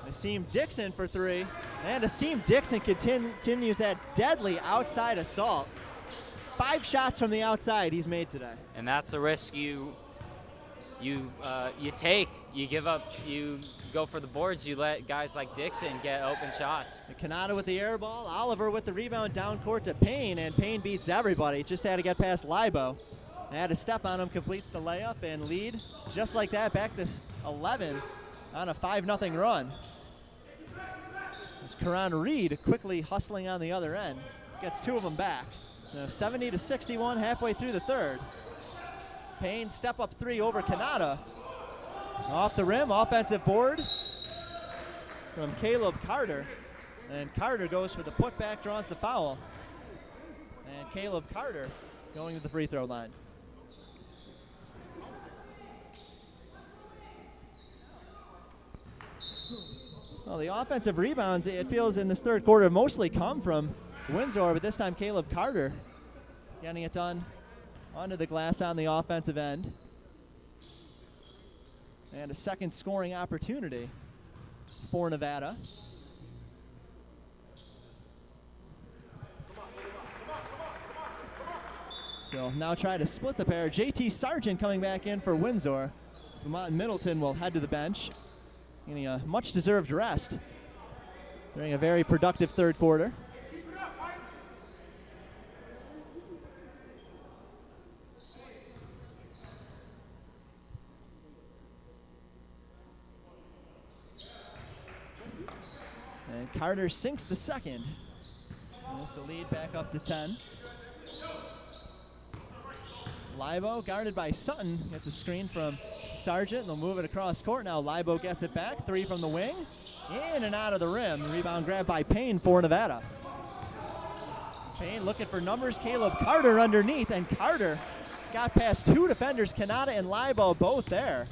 Nassim Dixon for 3. And Asim Dixon continues that deadly outside assault. 5 shots from the outside he's made today. And that's the risk you take. You give up, you go for the boards, you let guys like Dixon get open shots. Canada with the air ball, Oliver with the rebound down court to Payne, and Payne beats everybody. Just had to get past Libo. Had a step on him, completes the layup, and lead just like that, back to 11 on a 5-0 run. There's Karan Reed quickly hustling on the other end. Gets 2 of them back. 70-61 halfway through the third. Payne step up 3 over Canada. Off the rim, offensive board from Caleb Carter. And Carter goes for the putback, draws the foul. And Caleb Carter going to the free throw line. Well, the offensive rebounds, it feels in this third quarter, mostly come from Windsor, but this time Caleb Carter getting it done onto the glass on the offensive end. And a second scoring opportunity for Nevada. So now try to split the pair. JT Sargent coming back in for Windsor. Lamont Middleton will head to the bench, getting a much-deserved rest during a very productive third quarter. And Carter sinks the second. Moves the lead back up to 10. Libo guarded by Sutton, gets a screen from Sargent. They'll move it across court now. Libo gets it back, 3 from the wing, in and out of the rim. Rebound grab by Payne for Nevada. Payne looking for numbers. Caleb Carter underneath, and Carter got past 2 defenders. Canada and Libo both there.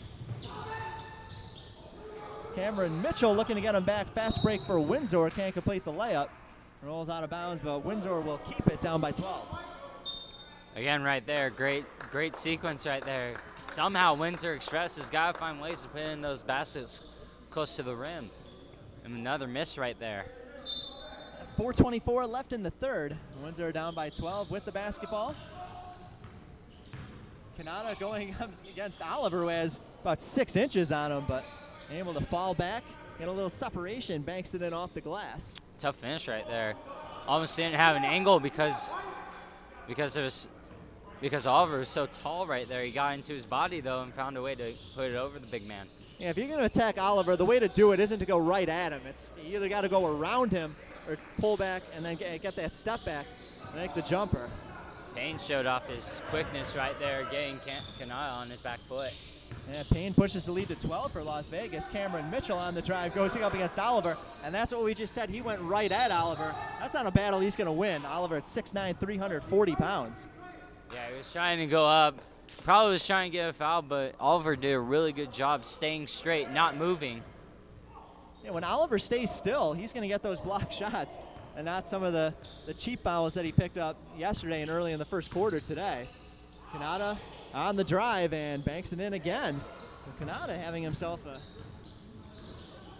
Cameron Mitchell looking to get him back. Fast break for Windsor, can't complete the layup. Rolls out of bounds, but Windsor will keep it down by 12. Again, right there, great sequence right there. Somehow Windsor Express has got to find ways to put in those baskets close to the rim. And another miss right there. 4:24 left in the third. Windsor down by 12 with the basketball. Canada going up against Oliver, who has about 6 inches on him, but able to fall back, get a little separation, banks it in off the glass. Tough finish right there. Almost didn't have an angle because Oliver was so tall right there. He got into his body, though, and found a way to put it over the big man. Yeah, if you're going to attack Oliver, the way to do it isn't to go right at him. It's you either got to go around him or pull back and then get that step back and make the jumper. Payne showed off his quickness right there, getting Canada on his back foot. Yeah, Payne pushes the lead to 12 for Las Vegas. Cameron Mitchell on the drive goes up against Oliver, and that's what we just said. He went right at Oliver. That's not a battle he's going to win. Oliver at 6'9", 340 pounds. Yeah, he was trying to go up. Probably was trying to get a foul, but Oliver did a really good job staying straight, not moving. Yeah, when Oliver stays still, he's going to get those block shots and not some of the cheap fouls that he picked up yesterday and early in the first quarter today. It's Canada on the drive and banks it in again. And Canada having himself a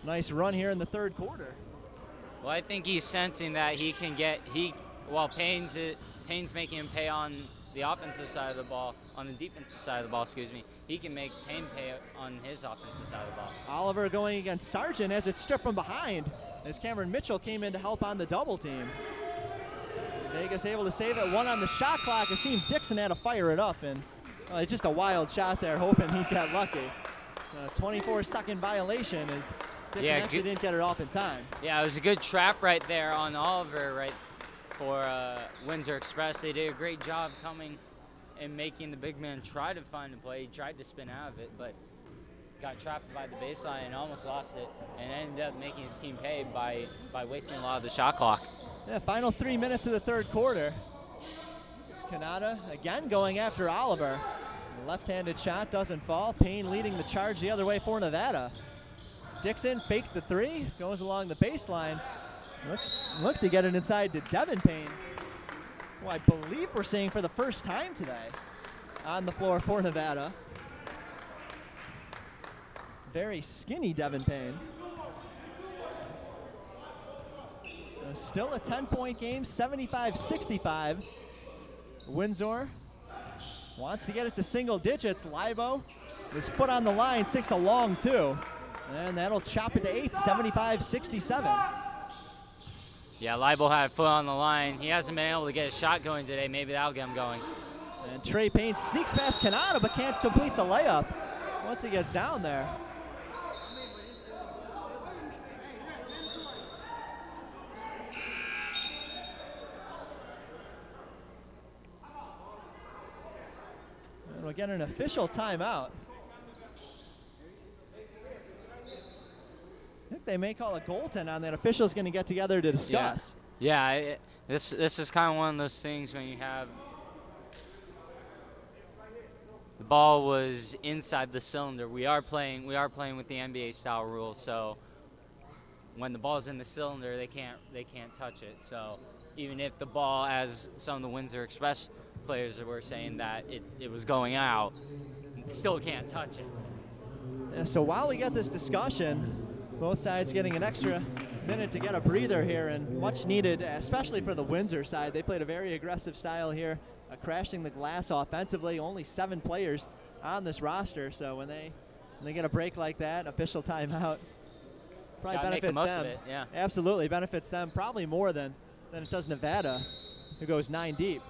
nice run here in the third quarter. Well, I think he's sensing that he can get while Payne's making him pay on the offensive side of the ball, on the defensive side of the ball, excuse me, he can make Payne pay on his offensive side of the ball. Oliver going against Sargent as it's stripped from behind as Cameron Mitchell came in to help on the double team. Vegas able to save it, 1 on the shot clock. Asim Dixon had to fire it up, and just a wild shot there, hoping he got lucky. 24-second violation as Dixon actually didn't get it off in time. Yeah, it was a good trap right there on Oliver right for Windsor Express. They did a great job coming and making the big man try to find a play. He tried to spin out of it, but got trapped by the baseline and almost lost it, and ended up making his team pay by wasting a lot of the shot clock. Yeah, final 3 minutes of the third quarter. It's Canada again going after Oliver. The left-handed shot doesn't fall. Payne leading the charge the other way for Nevada. Dixon fakes the 3, goes along the baseline. Looks to get it inside to Devin Payne, who I believe we're seeing for the first time today on the floor for Nevada. Very skinny Devin Payne. Still a 10-point game, 75-65. Windsor wants to get it to single digits. Libo, his foot on the line, 6 a long two. And that'll chop it to 8, 75-67. Yeah, Libo had a foot on the line. He hasn't been able to get a shot going today. Maybe that'll get him going. And Trey Payne sneaks past Canada but can't complete the layup once he gets down there. And we'll get an official timeout. I think they may call a goaltend on that. Official's going to get together to discuss. Yeah, this is kind of one of those things when you have the ball was inside the cylinder. We are playing with the NBA style rules, so when the ball's in the cylinder, they can't touch it. So even if the ball, as some of the Windsor Express players were saying that it was going out, still can't touch it. Yeah, so while we get this discussion, both sides getting an extra minute to get a breather here, and much needed, especially for the Windsor side. They played a very aggressive style here, crashing the glass offensively. Only 7 players on this roster, so when they get a break like that, official timeout, probably Gotta benefits make the most them. of it, yeah. Absolutely benefits them, probably more than it does Nevada, who goes 9 deep.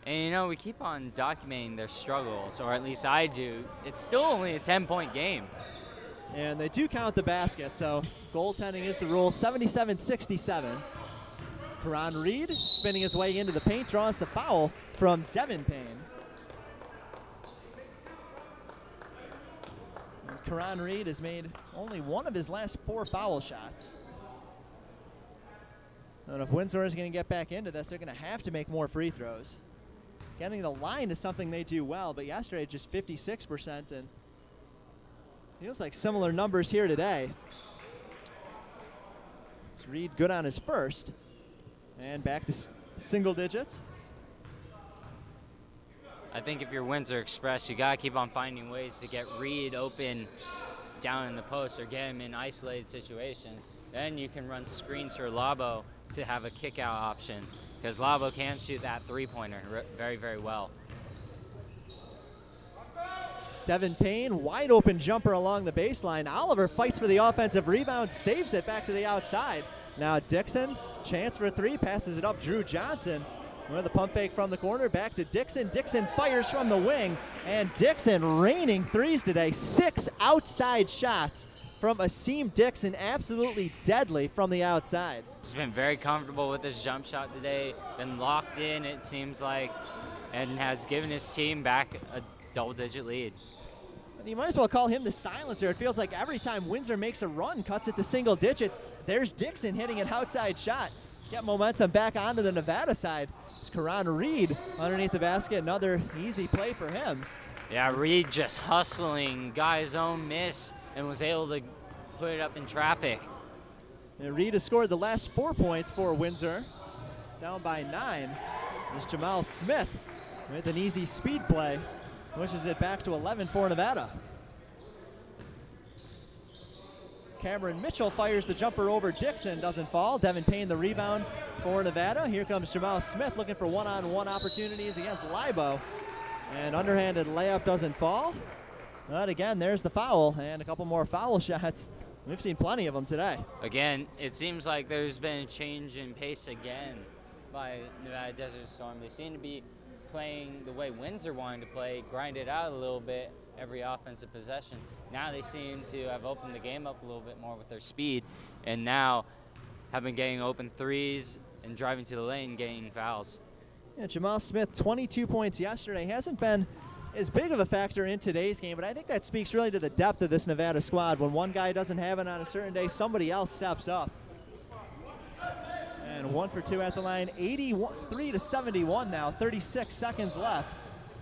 And you know, we keep on documenting their struggles, or at least I do. It's still only a 10-point game. And they do count the basket, so goaltending is the rule. 77-67. Karan Reed spinning his way into the paint, draws the foul from Devin Payne. And Karan Reed has made only one of his last 4 foul shots. And if Windsor is going to get back into this, they're going to have to make more free throws. Getting the line is something they do well, but yesterday just 56%, and feels like similar numbers here today. It's Reed good on his first. And back to single digits. I think if you're Windsor Express, you got to keep on finding ways to get Reed open down in the post or get him in isolated situations. Then you can run screens for Labo to have a kick-out option, because Labo can shoot that three-pointer very, very well. Devin Payne, wide open jumper along the baseline. Oliver fights for the offensive rebound, saves it back to the outside. Now Dixon, chance for a 3, passes it up. Drew Johnson with the pump fake from the corner, back to Dixon. Dixon fires from the wing, and Dixon raining threes today. 6 outside shots from Asim Dixon, absolutely deadly from the outside. He's been very comfortable with his jump shot today, been locked in, it seems like, and has given his team back a double-digit lead. And you might as well call him the silencer. It feels like every time Windsor makes a run, cuts it to single digits, there's Dixon hitting an outside shot. Get momentum back onto the Nevada side. It's Karan Reed underneath the basket. Another easy play for him. Yeah, Reed just hustling, got his own miss, and was able to put it up in traffic. And Reed has scored the last 4 points for Windsor. Down by 9 is Jamal Smith with an easy speed play. Pushes it back to 11 for Nevada. Cameron Mitchell fires the jumper over Dixon, doesn't fall. Devin Payne the rebound for Nevada. Here comes Jamal Smith looking for one-on-one opportunities against Libo. And underhanded layup doesn't fall. But again, there's the foul and a couple more foul shots. We've seen plenty of them today. Again, it seems like there's been a change in pace again by Nevada Desert Storm. They seem to be playing the way Windsor wanted to play, grind it out a little bit every offensive possession. Now they seem to have opened the game up a little bit more with their speed, and now have been getting open threes and driving to the lane, getting fouls. Yeah, Jamal Smith, 22 points yesterday. Hasn't been as big of a factor in today's game, but I think that speaks really to the depth of this Nevada squad. When one guy doesn't have it on a certain day, somebody else steps up. And 1 for 2 at the line, 83-71 now, 36 seconds left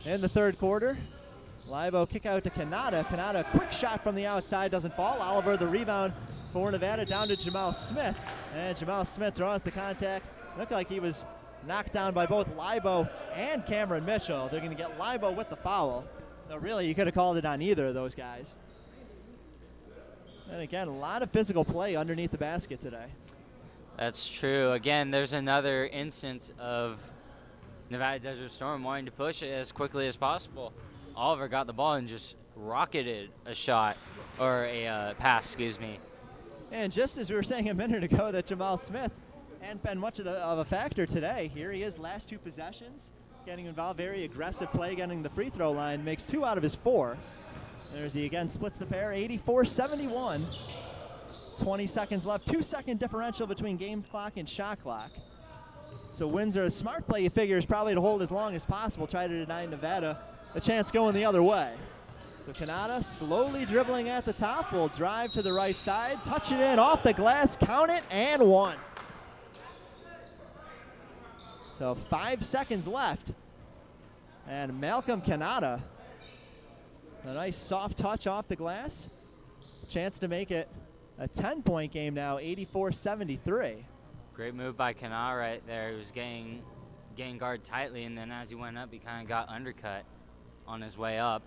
in the third quarter. Libo kick out to Canada. Canada, quick shot from the outside, doesn't fall. Oliver the rebound for Nevada, down to Jamal Smith. And Jamal Smith draws the contact. Looked like he was knocked down by both Libo and Cameron Mitchell. They're going to get Libo with the foul. No, really, you could have called it on either of those guys. And again, a lot of physical play underneath the basket today. That's true. Again, there's another instance of Nevada Desert Storm wanting to push it as quickly as possible. Oliver got the ball and just rocketed a shot, or a pass, excuse me. And just as we were saying a minute ago that Jamal Smith hadn't been much of a factor today, here he is, last 2 possessions, getting involved, very aggressive play, getting the free throw line, makes 2 out of his 4. There's he again, splits the pair, 84-71. 20 seconds left, 2-second differential between game clock and shot clock. So Windsor, a smart play you figure is probably to hold as long as possible, try to deny Nevada a chance going the other way. So Kanata slowly dribbling at the top, will drive to the right side, touch it in off the glass, count it, and 1. So 5 seconds left. And Malcolm Kanata, a nice soft touch off the glass. Chance to make it a 10-point game now, 84-73. Great move by Kanata right there. He was getting guard tightly, and then as he went up, he kind of got undercut on his way up.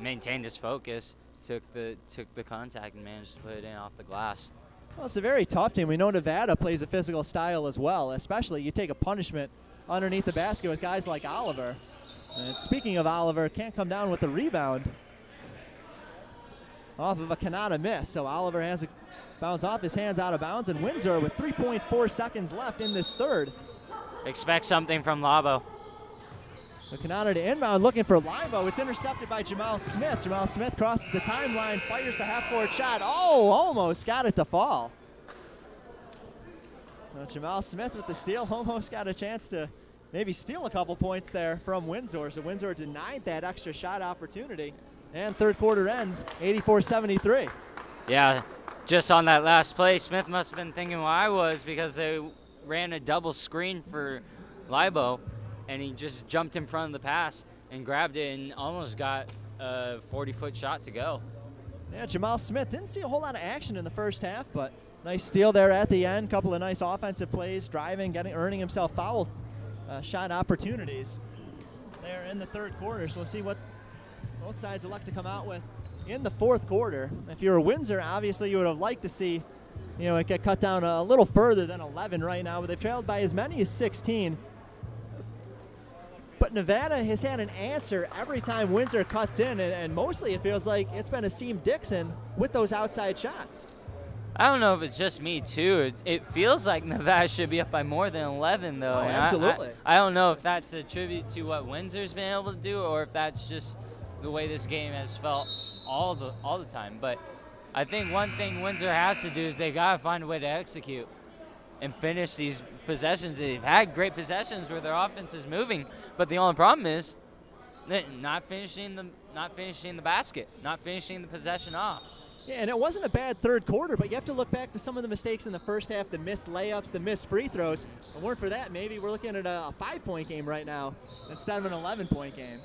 Maintained his focus, took the contact, and managed to put it in off the glass. Well, it's a very tough team. We know Nevada plays a physical style as well, especially you take a punishment underneath the basket with guys like Oliver. And speaking of Oliver, can't come down with the rebound off of a Kanata miss. So Oliver has a bounce off his hands out of bounds, and Windsor with 3.4 seconds left in this third. Expect something from Labo. The Kanata to inbound, looking for Libo. It's intercepted by Jamal Smith. Jamal Smith crosses the timeline, fires the half-court shot. Oh, almost got it to fall. Well, Jamal Smith with the steal, almost got a chance to maybe steal a couple points there from Windsor. So Windsor denied that extra shot opportunity. And third quarter ends 84-73. Yeah, just on that last play, Smith must have been thinking what I was, because they ran a double screen for Libo, and he just jumped in front of the pass and grabbed it and almost got a 40-foot shot to go. Yeah, Jamal Smith didn't see a whole lot of action in the first half, but nice steal there at the end. Couple of nice offensive plays, driving, earning himself foul shot opportunities there in the third quarter. So we'll see what both sides elect to come out with in the fourth quarter. If you were Windsor, obviously you would have liked to see, it get cut down a little further than 11 right now, but they've trailed by as many as 16. But Nevada has had an answer every time Windsor cuts in, and mostly it feels like it's been Asim Dixon with those outside shots. I don't know if it's just me, too. It feels like Nevada should be up by more than 11, though. Oh, absolutely. I don't know if that's a tribute to what Windsor's been able to do, or if that's just the way this game has felt all the time. But I think one thing Windsor has to do is they got to find a way to execute and finish these possessions. They've had great possessions where their offense is moving, but the only problem is not finishing the basket, not finishing the possession off. Yeah, and it wasn't a bad third quarter, but you have to look back to some of the mistakes in the first half, the missed layups, the missed free throws. If it weren't for that, maybe we're looking at a 5-point game right now instead of an 11-point game.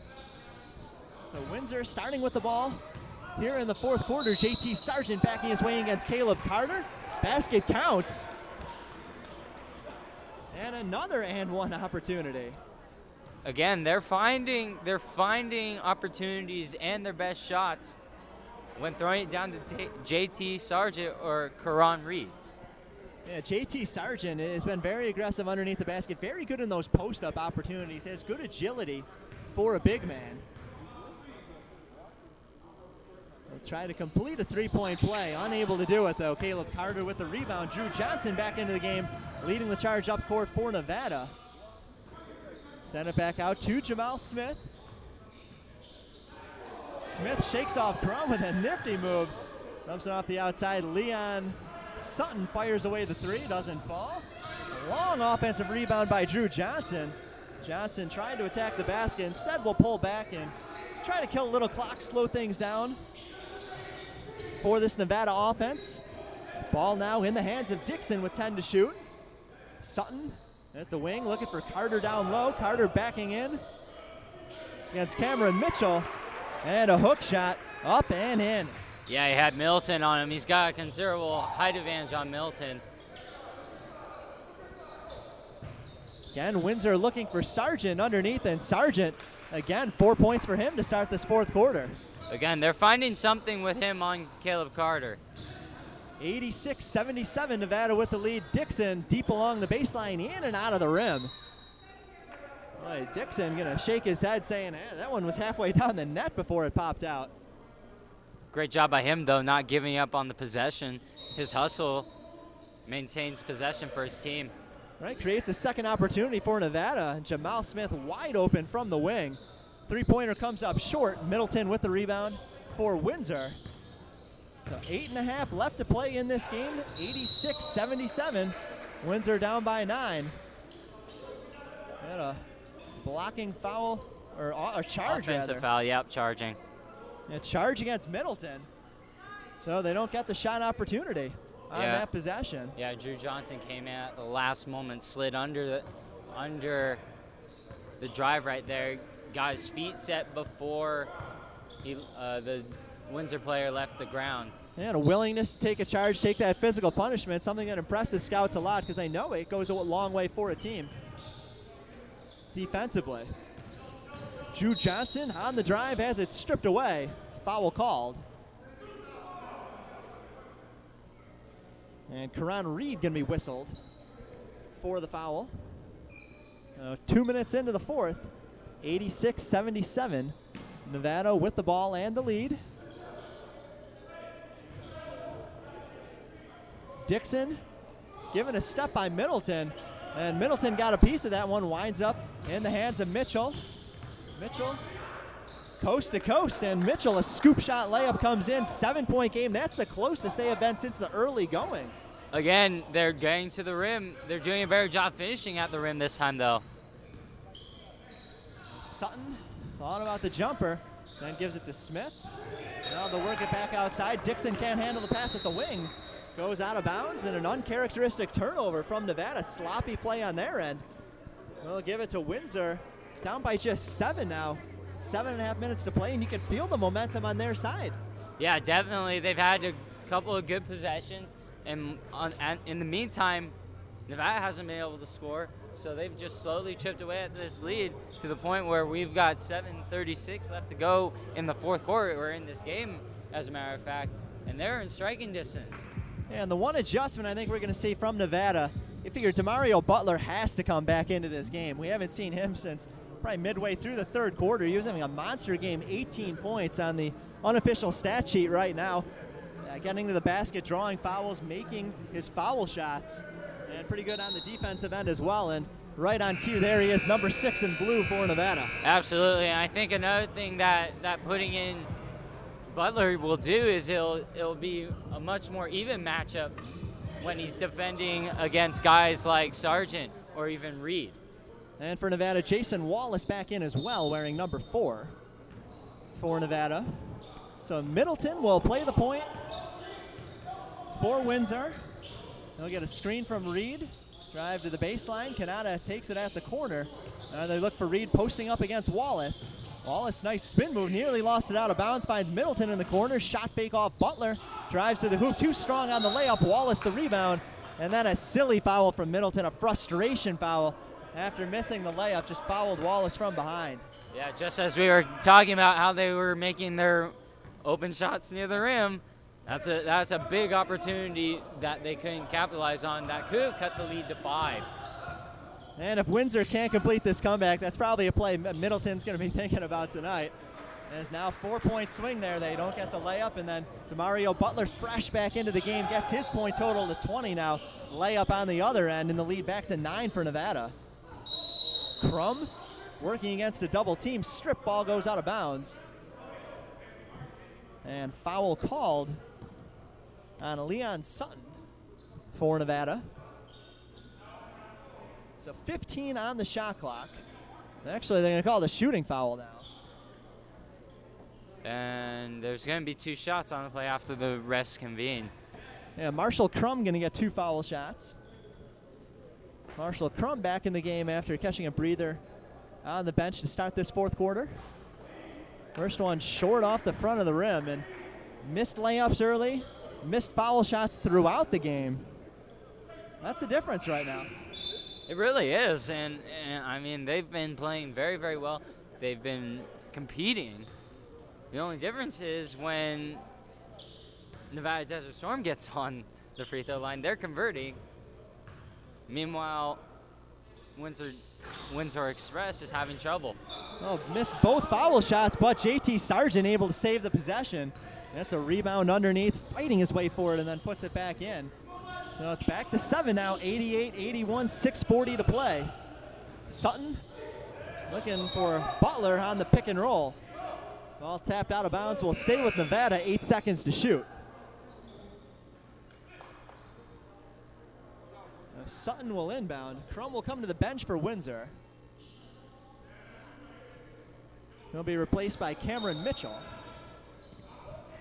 So Windsor starting with the ball here in the fourth quarter. JT Sargent backing his way against Caleb Carter. Basket counts. And another and one opportunity. Again, they're finding opportunities and their best shots when throwing it down to JT Sargent or Karan Reed. Yeah, JT Sargent has been very aggressive underneath the basket, very good in those post-up opportunities, has good agility for a big man. They'll try to complete a three-point play, unable to do it though. Caleb Carter with the rebound. Drew Johnson back into the game, leading the charge up court for Nevada. Send it back out to Jamal Smith. Smith shakes off Crum with a nifty move. Dumps it off the outside. Leon Sutton fires away the three, doesn't fall. A long offensive rebound by Drew Johnson. Johnson trying to attack the basket. Instead, will pull back and try to kill a little clock, slow things down for this Nevada offense. Ball now in the hands of Dixon with 10 to shoot. Sutton at the wing looking for Carter down low. Carter backing in against Cameron Mitchell. And a hook shot up and in. Yeah, he had Milton on him. He's got a considerable height advantage on Milton. Again, Windsor looking for Sargent underneath, and Sargent, again, 4 points for him to start this fourth quarter. Again, they're finding something with him on Caleb Carter. 86-77, Nevada with the lead. Dixon deep along the baseline, in and out of the rim. Boy, Dixon gonna shake his head saying, that one was halfway down the net before it popped out. Great job by him, though, not giving up on the possession. His hustle maintains possession for his team. Right, creates a second opportunity for Nevada. Jamal Smith wide open from the wing. Three-pointer comes up short. Middleton with the rebound for Windsor. So 8.5 left to play in this game. 86-77. Windsor down by 9. And a blocking foul, or a charge Offensive rather. foul, yep, charging. A charge against Middleton. So they don't get the shot opportunity on that possession. Yeah, Drew Johnson came in at the last moment, slid under the drive right there. Got his feet set before the Windsor player left the ground. And a willingness to take a charge, take that physical punishment, something that impresses scouts a lot because they know it goes a long way for a team defensively. Drew Johnson on the drive has it stripped away. Foul called. And Karan Reed going to be whistled for the foul. 2 minutes into the fourth, 86-77. Nevada with the ball and the lead. Dixon given a step by Middleton, and Middleton got a piece of that one, winds up in the hands of Mitchell. Mitchell coast to coast, and Mitchell, a scoop shot layup comes in. 7-point game. That's the closest they have been since the early going. Again, they're getting to the rim. They're doing a better job finishing at the rim this time, though. Sutton thought about the jumper, then gives it to Smith. Now they'll work it back outside. Dixon can't handle the pass at the wing. Goes out of bounds, and an uncharacteristic turnover from Nevada. Sloppy play on their end. We'll give it to Windsor. Down by just 7 now. 7.5 minutes to play, and you can feel the momentum on their side. Yeah, definitely. They've had a couple of good possessions, and in the meantime, Nevada hasn't been able to score, so they've just slowly chipped away at this lead to the point where we've got 7:36 left to go in the fourth quarter. We're in this game, as a matter of fact, and they're in striking distance. And the one adjustment I think we're going to see from Nevada, you figure DeMario Butler has to come back into this game. We haven't seen him since probably midway through the third quarter. He was having a monster game, 18 points on the unofficial stat sheet right now. Getting to the basket, drawing fouls, making his foul shots, and pretty good on the defensive end as well. And right on cue, there he is, number 6 in blue for Nevada. Absolutely, and I think another thing that putting in Butler will do is it'll be a much more even matchup when he's defending against guys like Sargent or even Reed. And for Nevada, Jason Wallace back in as well, wearing number 4 for Nevada. So Middleton will play the point for Windsor. They'll get a screen from Reed. Drive to the baseline. Kanata takes it at the corner. They look for Reed posting up against Wallace. Wallace, nice spin move, nearly lost it out of bounds, finds Middleton in the corner. Shot fake off Butler. Drives to the hoop, too strong on the layup. Wallace the rebound. And then a silly foul from Middleton, a frustration foul. After missing the layup, just fouled Wallace from behind. Yeah, just as we were talking about how they were making their open shots near the rim, that's a big opportunity that they couldn't capitalize on. That could have cut the lead to 5. And if Windsor can't complete this comeback, that's probably a play Middleton's going to be thinking about tonight. There's now 4-point swing there. They don't get the layup, and then DeMario Butler, fresh back into the game, gets his point total to 20 now. Layup on the other end, and the lead back to 9 for Nevada. Crum working against a double team. Strip ball goes out of bounds. And foul called on Leon Sutton for Nevada. So 15 on the shot clock. Actually, they're going to call it a shooting foul now. And there's going to be 2 shots on the play after the refs convene. Yeah, Marshall Crum going to get 2 foul shots. Marshall Crum back in the game after catching a breather on the bench to start this fourth quarter. First one short off the front of the rim, and missed layups early, missed foul shots throughout the game. That's the difference right now. It really is, and I mean, they've been playing very, very well. They've been competing. The only difference is when Nevada Desert Storm gets on the free throw line, they're converting. Meanwhile, Windsor Express is having trouble. Well, missed both foul shots, but JT Sargent able to save the possession. That's a rebound underneath, fighting his way forward, and then puts it back in. So it's back to 7 now, 88-81, 6:40 to play. Sutton looking for Butler on the pick and roll. Ball tapped out of bounds, will stay with Nevada, 8 seconds to shoot. Now Sutton will inbound. Crum will come to the bench for Windsor. He'll be replaced by Cameron Mitchell.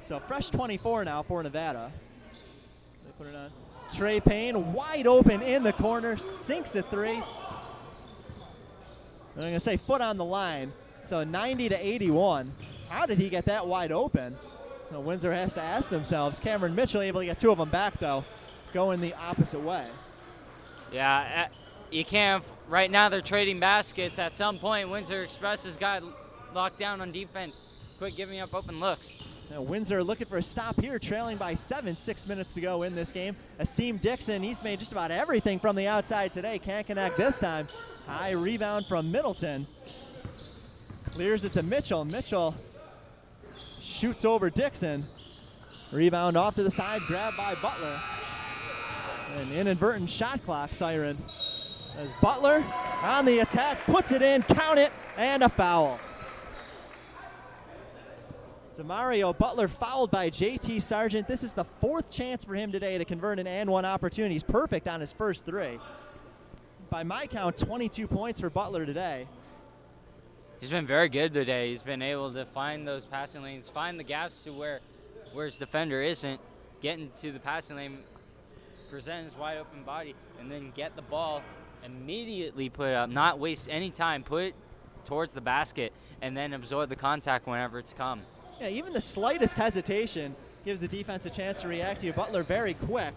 So fresh 24 now for Nevada. They put it on. Trey Payne wide open in the corner, sinks at 3. I'm going to say foot on the line. So 90-81. How did he get that wide open? So Windsor has to ask themselves. Cameron Mitchell able to get 2 of them back, though, going the opposite way. Yeah, you can't. Right now they're trading baskets. At some point, Windsor Express has got locked down on defense. Quit giving up open looks. Now Windsor looking for a stop here, trailing by 7, 6 minutes to go in this game. Asim Dixon, he's made just about everything from the outside today. Can't connect this time. High rebound from Middleton. Clears it to Mitchell. Mitchell shoots over Dixon. Rebound off to the side, grabbed by Butler. An inadvertent shot clock siren. As Butler on the attack, puts it in, count it, and a foul. Demario Butler fouled by JT Sargent. This is the 4th chance for him today to convert an and one opportunity. He's perfect on his first 3. By my count, 22 points for Butler today. He's been very good today. He's been able to find those passing lanes, find the gaps to where his defender isn't, get into the passing lane, present his wide open body, and then get the ball, immediately put it up, not waste any time, put it towards the basket, and then absorb the contact whenever it's come. Yeah, even the slightest hesitation gives the defense a chance to react to you. Butler very quick.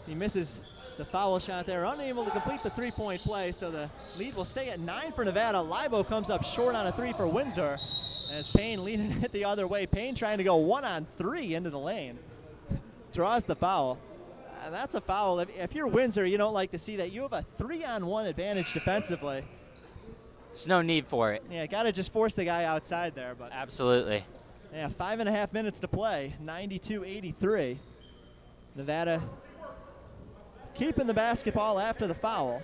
He misses the foul shot there, unable to complete the 3-point play, so the lead will stay at 9 for Nevada. Libo comes up short on a 3 for Windsor, as Payne leading it the other way. Payne trying to go 1-on-3 into the lane. Draws the foul. And that's a foul. If you're Windsor, you don't like to see that. You have a 3-on-1 advantage defensively. There's no need for it. Yeah, got to just force the guy outside there. But Absolutely. yeah, 5.5 minutes to play, 92-83. Nevada keeping the basketball after the foul.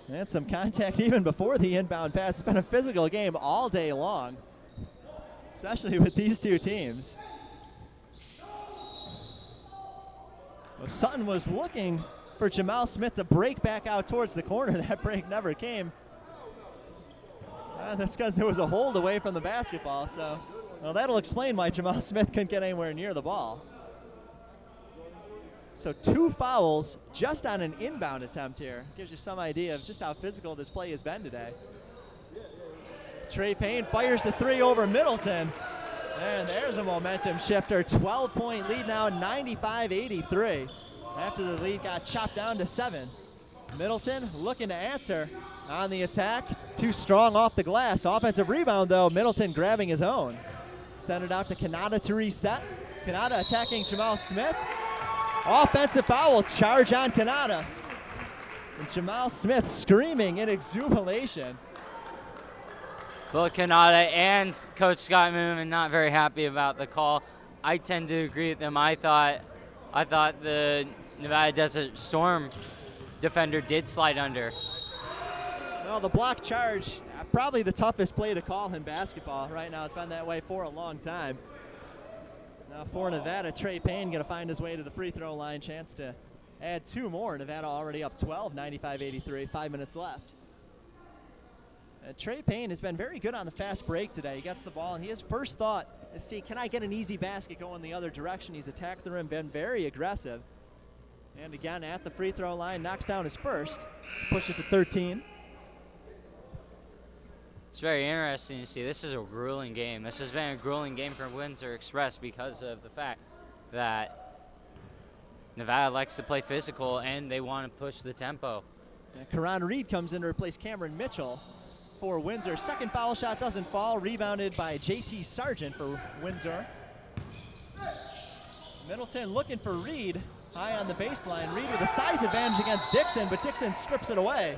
And some contact even before the inbound pass. It's been a physical game all day long, especially with these two teams. Well, Sutton was looking for Jamal Smith to break back out towards the corner. That break never came. That's because there was a hold away from the basketball. So, well, that'll explain why Jamal Smith couldn't get anywhere near the ball. So 2 fouls just on an inbound attempt here. Gives you some idea of just how physical this play has been today. Trey Payne fires the 3 over Middleton. And there's a momentum shifter. 12-point lead now, 95-83. After the lead got chopped down to 7. Middleton looking to answer on the attack. Too strong off the glass. Offensive rebound, though. Middleton grabbing his own. Send it out to Kanata to reset. Kanata attacking Jamal Smith. Offensive foul, charge on Kanata. And Jamal Smith screaming in exuberation. Both Kanata and Coach Scott Moomin not very happy about the call. I tend to agree with them. I thought the Nevada Desert Storm defender did slide under. Well, the block charge, probably the toughest play to call in basketball right now. It's been that way for a long time. Now for Nevada, Trey Payne going to find his way to the free throw line. Chance to add 2 more. Nevada already up 12, 95-83, 5 minutes left. Trey Payne has been very good on the fast break today. He gets the ball, and his first thought is, see, can I get an easy basket going the other direction? He's attacked the rim, been very aggressive. And again, at the free throw line, knocks down his first. Push it to 13. It's very interesting to see. This is a grueling game. This has been a grueling game for Windsor Express because of the fact that Nevada likes to play physical and they want to push the tempo. And Karan Reed comes in to replace Cameron Mitchell for Windsor. Second foul shot doesn't fall, rebounded by JT Sargent for Windsor. Middleton looking for Reed, high on the baseline. Reed with a size advantage against Dixon, but Dixon strips it away.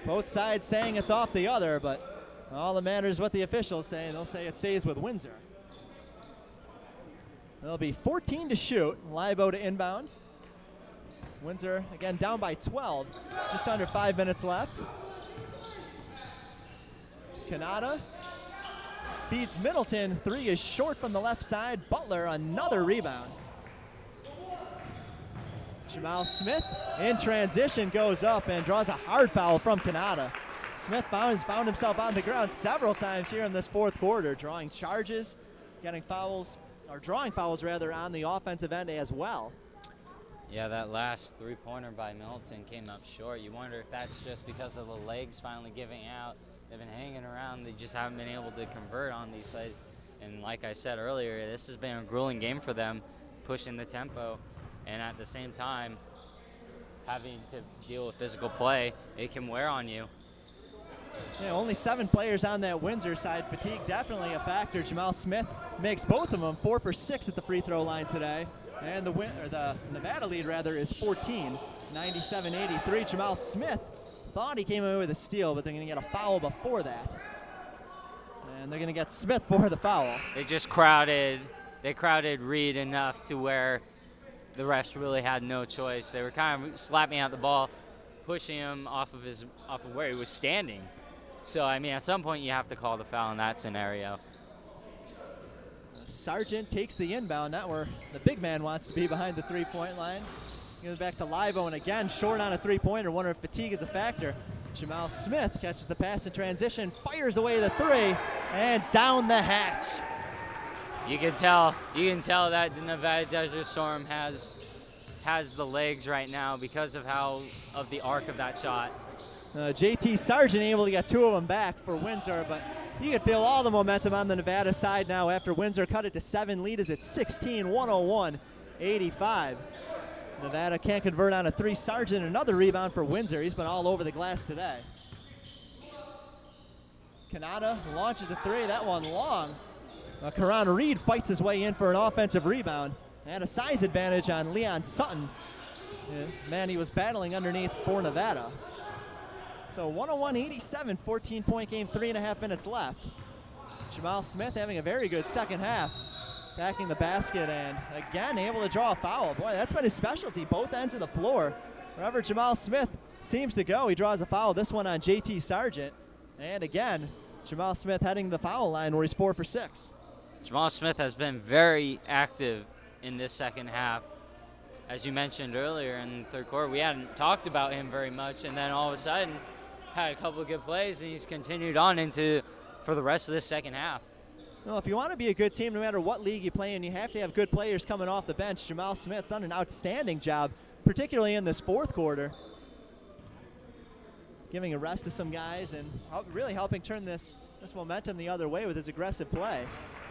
Both sides saying it's off the other, but all that matters is what the officials say. They'll say it stays with Windsor. There'll be 14 to shoot. Libo to inbound. Windsor, again, down by 12. Just under 5 minutes left. Kanata feeds Middleton. Three is short from the left side. Butler, another rebound. Jamal Smith in transition goes up and draws a hard foul from Kanata. Smith found himself on the ground several times here in this fourth quarter, drawing charges, getting fouls, or drawing fouls rather, on the offensive end as well. Yeah, that last three-pointer by Middleton came up short. You wonder if that's just because of the legs finally giving out. They've been hanging around. They just haven't been able to convert on these plays. And like I said earlier, this has been a grueling game for them, pushing the tempo. And at the same time, having to deal with physical play, it can wear on you. Yeah, only 7 players on that Windsor side. Fatigue definitely a factor. Jamal Smith makes both of them 4 for 6 at the free throw line today. And the Nevada lead, rather, is 14, 97-83. Jamal Smith thought he came away with a steal, but they're going to get a foul before that. And they're going to get Smith for the foul. They just crowded Reed enough to where the refs really had no choice. They were kind of slapping out the ball, pushing him off of where he was standing. So, I mean, at some point you have to call the foul in that scenario. Sargent takes the inbound, not where the big man wants to be, behind the three-point line. Goes back to Livo, and again, short on a three-pointer. Wonder if fatigue is a factor. Jamal Smith catches the pass in transition, fires away the three, and down the hatch. You can tell that the Nevada Desert Storm has the legs right now because of the arc of that shot. JT Sargent able to get 2 of them back for Windsor, but you can feel all the momentum on the Nevada side now after Windsor cut it to 7. Lead is at 16, 101-85. Nevada can't convert on a 3. Sargent, another rebound for Windsor. He's been all over the glass today. Kanata launches a 3, that one long. Karan Reed fights his way in for an offensive rebound and a size advantage on Leon Sutton. Man, he was battling underneath for Nevada. So 101-87, 14-point game, 3.5 minutes left. Jamal Smith having a very good second half, backing the basket and again able to draw a foul. Boy, that's been his specialty, both ends of the floor. Wherever Jamal Smith seems to go, he draws a foul. This one on JT Sargent. And again, Jamal Smith heading the foul line where he's 4 for 6. Jamal Smith has been very active in this second half. As you mentioned earlier in the third quarter, we hadn't talked about him very much, and then all of a sudden had a couple of good plays, and he's continued on for the rest of this second half. Well, if you want to be a good team, no matter what league you play in, you have to have good players coming off the bench. Jamal Smith's done an outstanding job, particularly in this fourth quarter, giving a rest to some guys and really helping turn this momentum the other way with his aggressive play.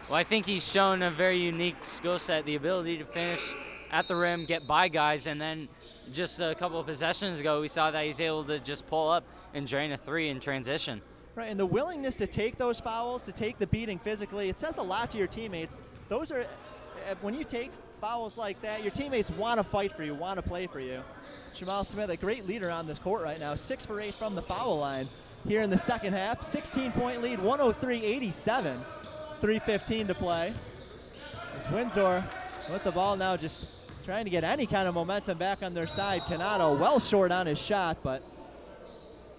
Well, I think he's shown a very unique skill set, the ability to finish at the rim, get by guys, and then just a couple of possessions ago, we saw that he's able to just pull up and drain a 3 in transition. Right, and the willingness to take those fouls, to take the beating physically, it says a lot to your teammates. Those are, when you take fouls like that, your teammates want to fight for you, want to play for you. Jamal Smith, a great leader on this court right now, 6 for 8 from the foul line here in the second half. 16-point lead, 103-87, 3:15 to play. As Windsor with the ball now, just trying to get any kind of momentum back on their side. Kanata well short on his shot, but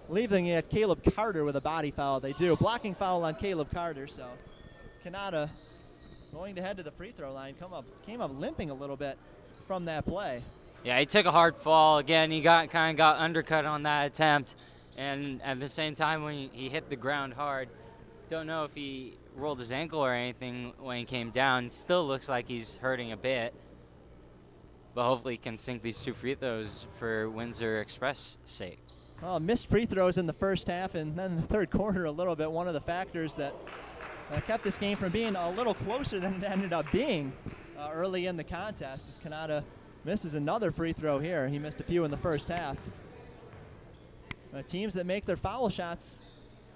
leaving it Caleb Carter with a body foul. They do. Blocking foul on Caleb Carter, so Kanata going to head to the free throw line. Came up limping a little bit from that play. Yeah, he took a hard fall. Again, he got undercut on that attempt, and at the same time when he hit the ground hard, don't know if he rolled his ankle or anything when he came down. Still looks like he's hurting a bit, but hopefully he can sink these 2 free throws for Windsor Express' sake. Well, missed free throws in the first half, and then the third quarter a little bit. One of the factors that kept this game from being a little closer than it ended up being early in the contest, as Kanata misses another free throw here. He missed a few in the first half. Teams that make their foul shots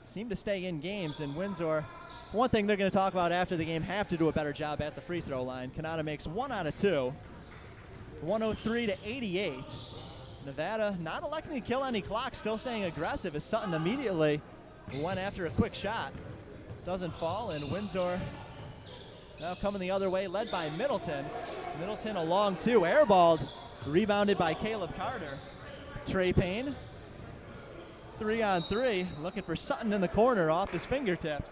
seem to stay in games. And Windsor, one thing they're going to talk about after the game, have to do a better job at the free throw line. Kanata makes 1 out of 2. 103-88. Nevada not electing to kill any clock, still staying aggressive as Sutton immediately went after a quick shot. Doesn't fall, and Windsor now coming the other way, led by Middleton. Middleton a long 2, airballed, rebounded by Caleb Carter. Trey Payne, 3-on-3, looking for Sutton in the corner off his fingertips.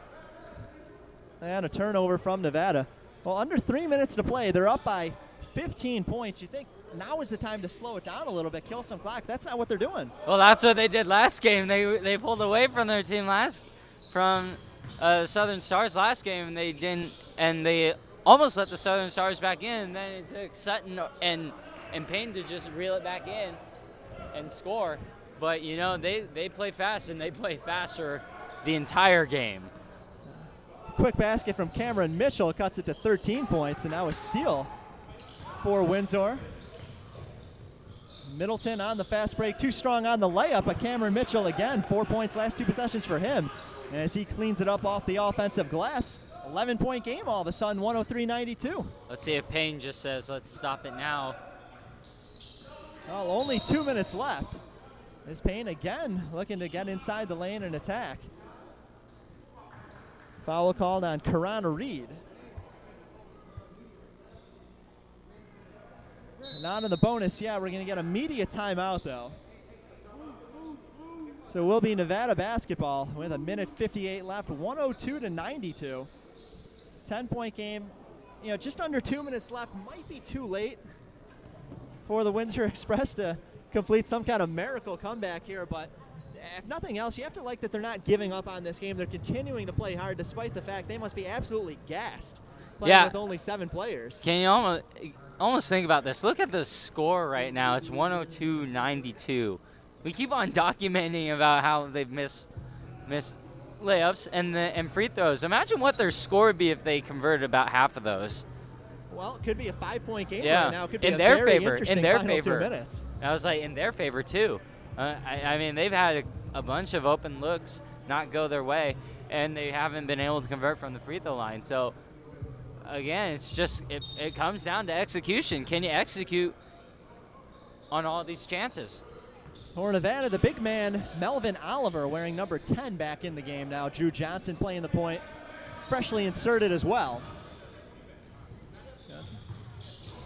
And a turnover from Nevada. Well, under 3 minutes to play, they're up by 15 points. You think now is the time to slow it down a little bit, kill some clock. That's not what they're doing. Well, that's what they did last game. They pulled away from their team from Southern Stars last game, and they didn't, and they almost let the Southern Stars back in. And then it took Sutton and Payne to just reel it back in and score. But you know, they play fast, and they play faster the entire game. Quick basket from Cameron Mitchell cuts it to 13 points, and now a steal for Windsor. Middleton on the fast break, too strong on the layup, but Cameron Mitchell again, 4 points last 2 possessions for him as he cleans it up off the offensive glass. 11-point game all of a sudden, 103-92. Let's see if Payne just says, let's stop it now. Well, only 2 minutes left. Is Payne again looking to get inside the lane and attack. Foul called on Karana Reed. Not in the bonus yet. We're going to get a media timeout, though. So it will be Nevada basketball with a minute 58 left, 102-92. 10-point game. You know, just under 2 minutes left. Might be too late for the Windsor Express to complete some kind of miracle comeback here, but if nothing else, you have to like that they're not giving up on this game. They're continuing to play hard despite the fact they must be absolutely gassed playing with only 7 players. Can you almost think about this? Look at the score right now. It's 102-92. We keep on documenting about how they've missed layups and free throws. Imagine what their score would be if they converted about half of those. Well, it could be a 5-point game right now. It could be in a their very favor. interesting In their final favor. 2 minutes. I was like, in their favor too. I mean, they've had a bunch of open looks not go their way, and they haven't been able to convert from the free throw line. So, again, it's just it comes down to execution. Can you execute on all these chances? For Nevada, the big man, Melvin Oliver, wearing number 10 back in the game now. Drew Johnson playing the point, freshly inserted as well.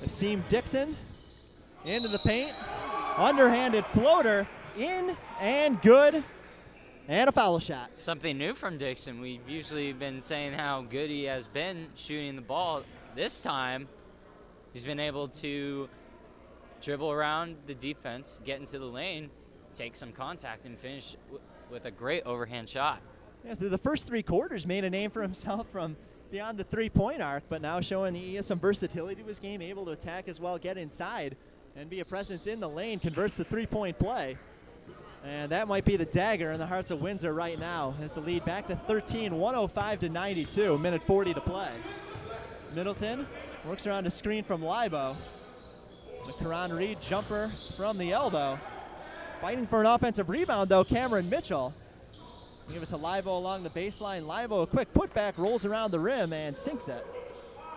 Asim Dixon into the paint. Underhanded floater, in and good, and a foul shot. Something new from Dixon. We've usually been saying how good he has been shooting the ball. This time, he's been able to dribble around the defense, get into the lane, take some contact, and finish with a great overhand shot. Yeah, through the first 3 quarters, made a name for himself from beyond the 3-point arc, but now showing he has some versatility to his game, able to attack as well, get inside, and be a presence in the lane, converts the 3-point play. And that might be the dagger in the hearts of Windsor right now as the lead back to 13, 105-92, minute 40 to play. Middleton works around a screen from Libo. The Karan Reed jumper from the elbow. Fighting for an offensive rebound, though, Cameron Mitchell. Give it to Libo along the baseline. Libo, a quick putback, rolls around the rim and sinks it.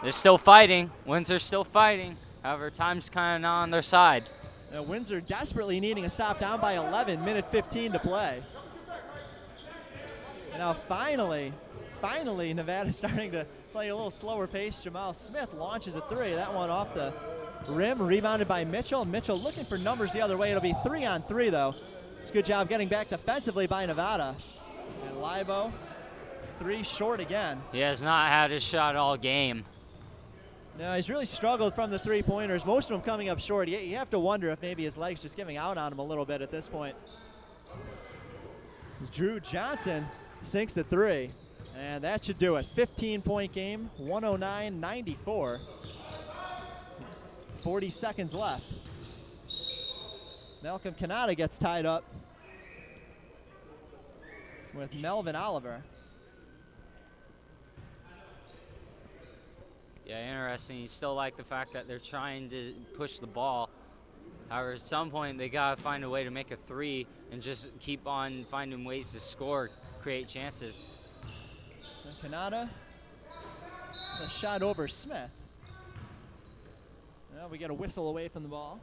They're still fighting. Windsor's still fighting. However, time's kind of not on their side. Now Windsor desperately needing a stop, down by 11, minute 15 to play. And now finally, Nevada starting to play a little slower pace. Jamal Smith launches a 3. That one off the rim, rebounded by Mitchell. Mitchell looking for numbers the other way. It'll be 3-on-3 though. It's a good job getting back defensively by Nevada. And Libo, 3 short again. He has not had his shot all game. No, he's really struggled from the 3-pointers, most of them coming up short. You have to wonder if maybe his leg's just giving out on him a little bit at this point. Drew Johnson sinks the 3, and that should do it. 15-point game, 109-94. 40 seconds left. Malcolm Kanata gets tied up with Melvin Oliver. Yeah, interesting. You still like the fact that they're trying to push the ball. However, at some point, they got to find a way to make a 3 and just keep on finding ways to score, create chances. And Kanata, a shot over Smith. Well, we get a whistle away from the ball.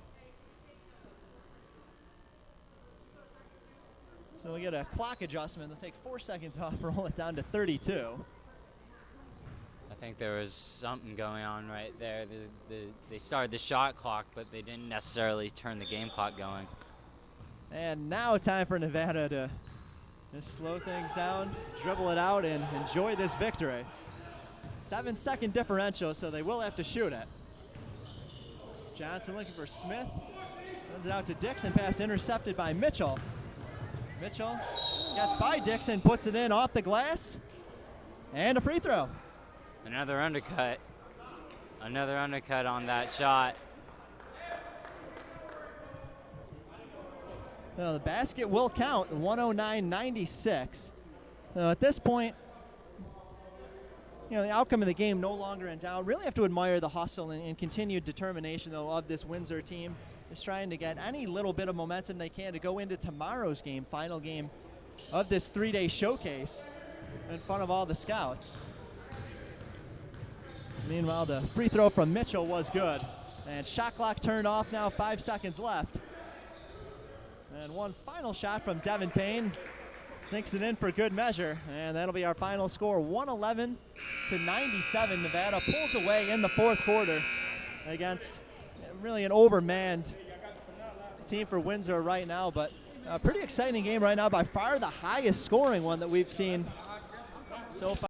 So we get a clock adjustment. They'll take 4 seconds off, roll it down to 32. I think there was something going on right there. They started the shot clock, but they didn't necessarily turn the game clock going. And now time for Nevada to just slow things down, dribble it out, and enjoy this victory. 7-second differential, so they will have to shoot it. Johnson looking for Smith. Runs it out to Dixon. Pass intercepted by Mitchell. Mitchell gets by Dixon, puts it in off the glass, and a free throw. Another undercut. Another undercut on that shot. Well, the basket will count, 109-96. At this point, the outcome of the game no longer in doubt. Really have to admire the hustle and continued determination, though, of this Windsor team. Just trying to get any little bit of momentum they can to go into tomorrow's game, final game of this 3-day showcase in front of all the scouts. Meanwhile, the free throw from Mitchell was good. And shot clock turned off now, 5 seconds left. And one final shot from Devin Payne. Sinks it in for good measure. And that'll be our final score, 111-97. Nevada pulls away in the fourth quarter against really an overmanned team for Windsor right now. But a pretty exciting game right now, by far the highest scoring one that we've seen so far.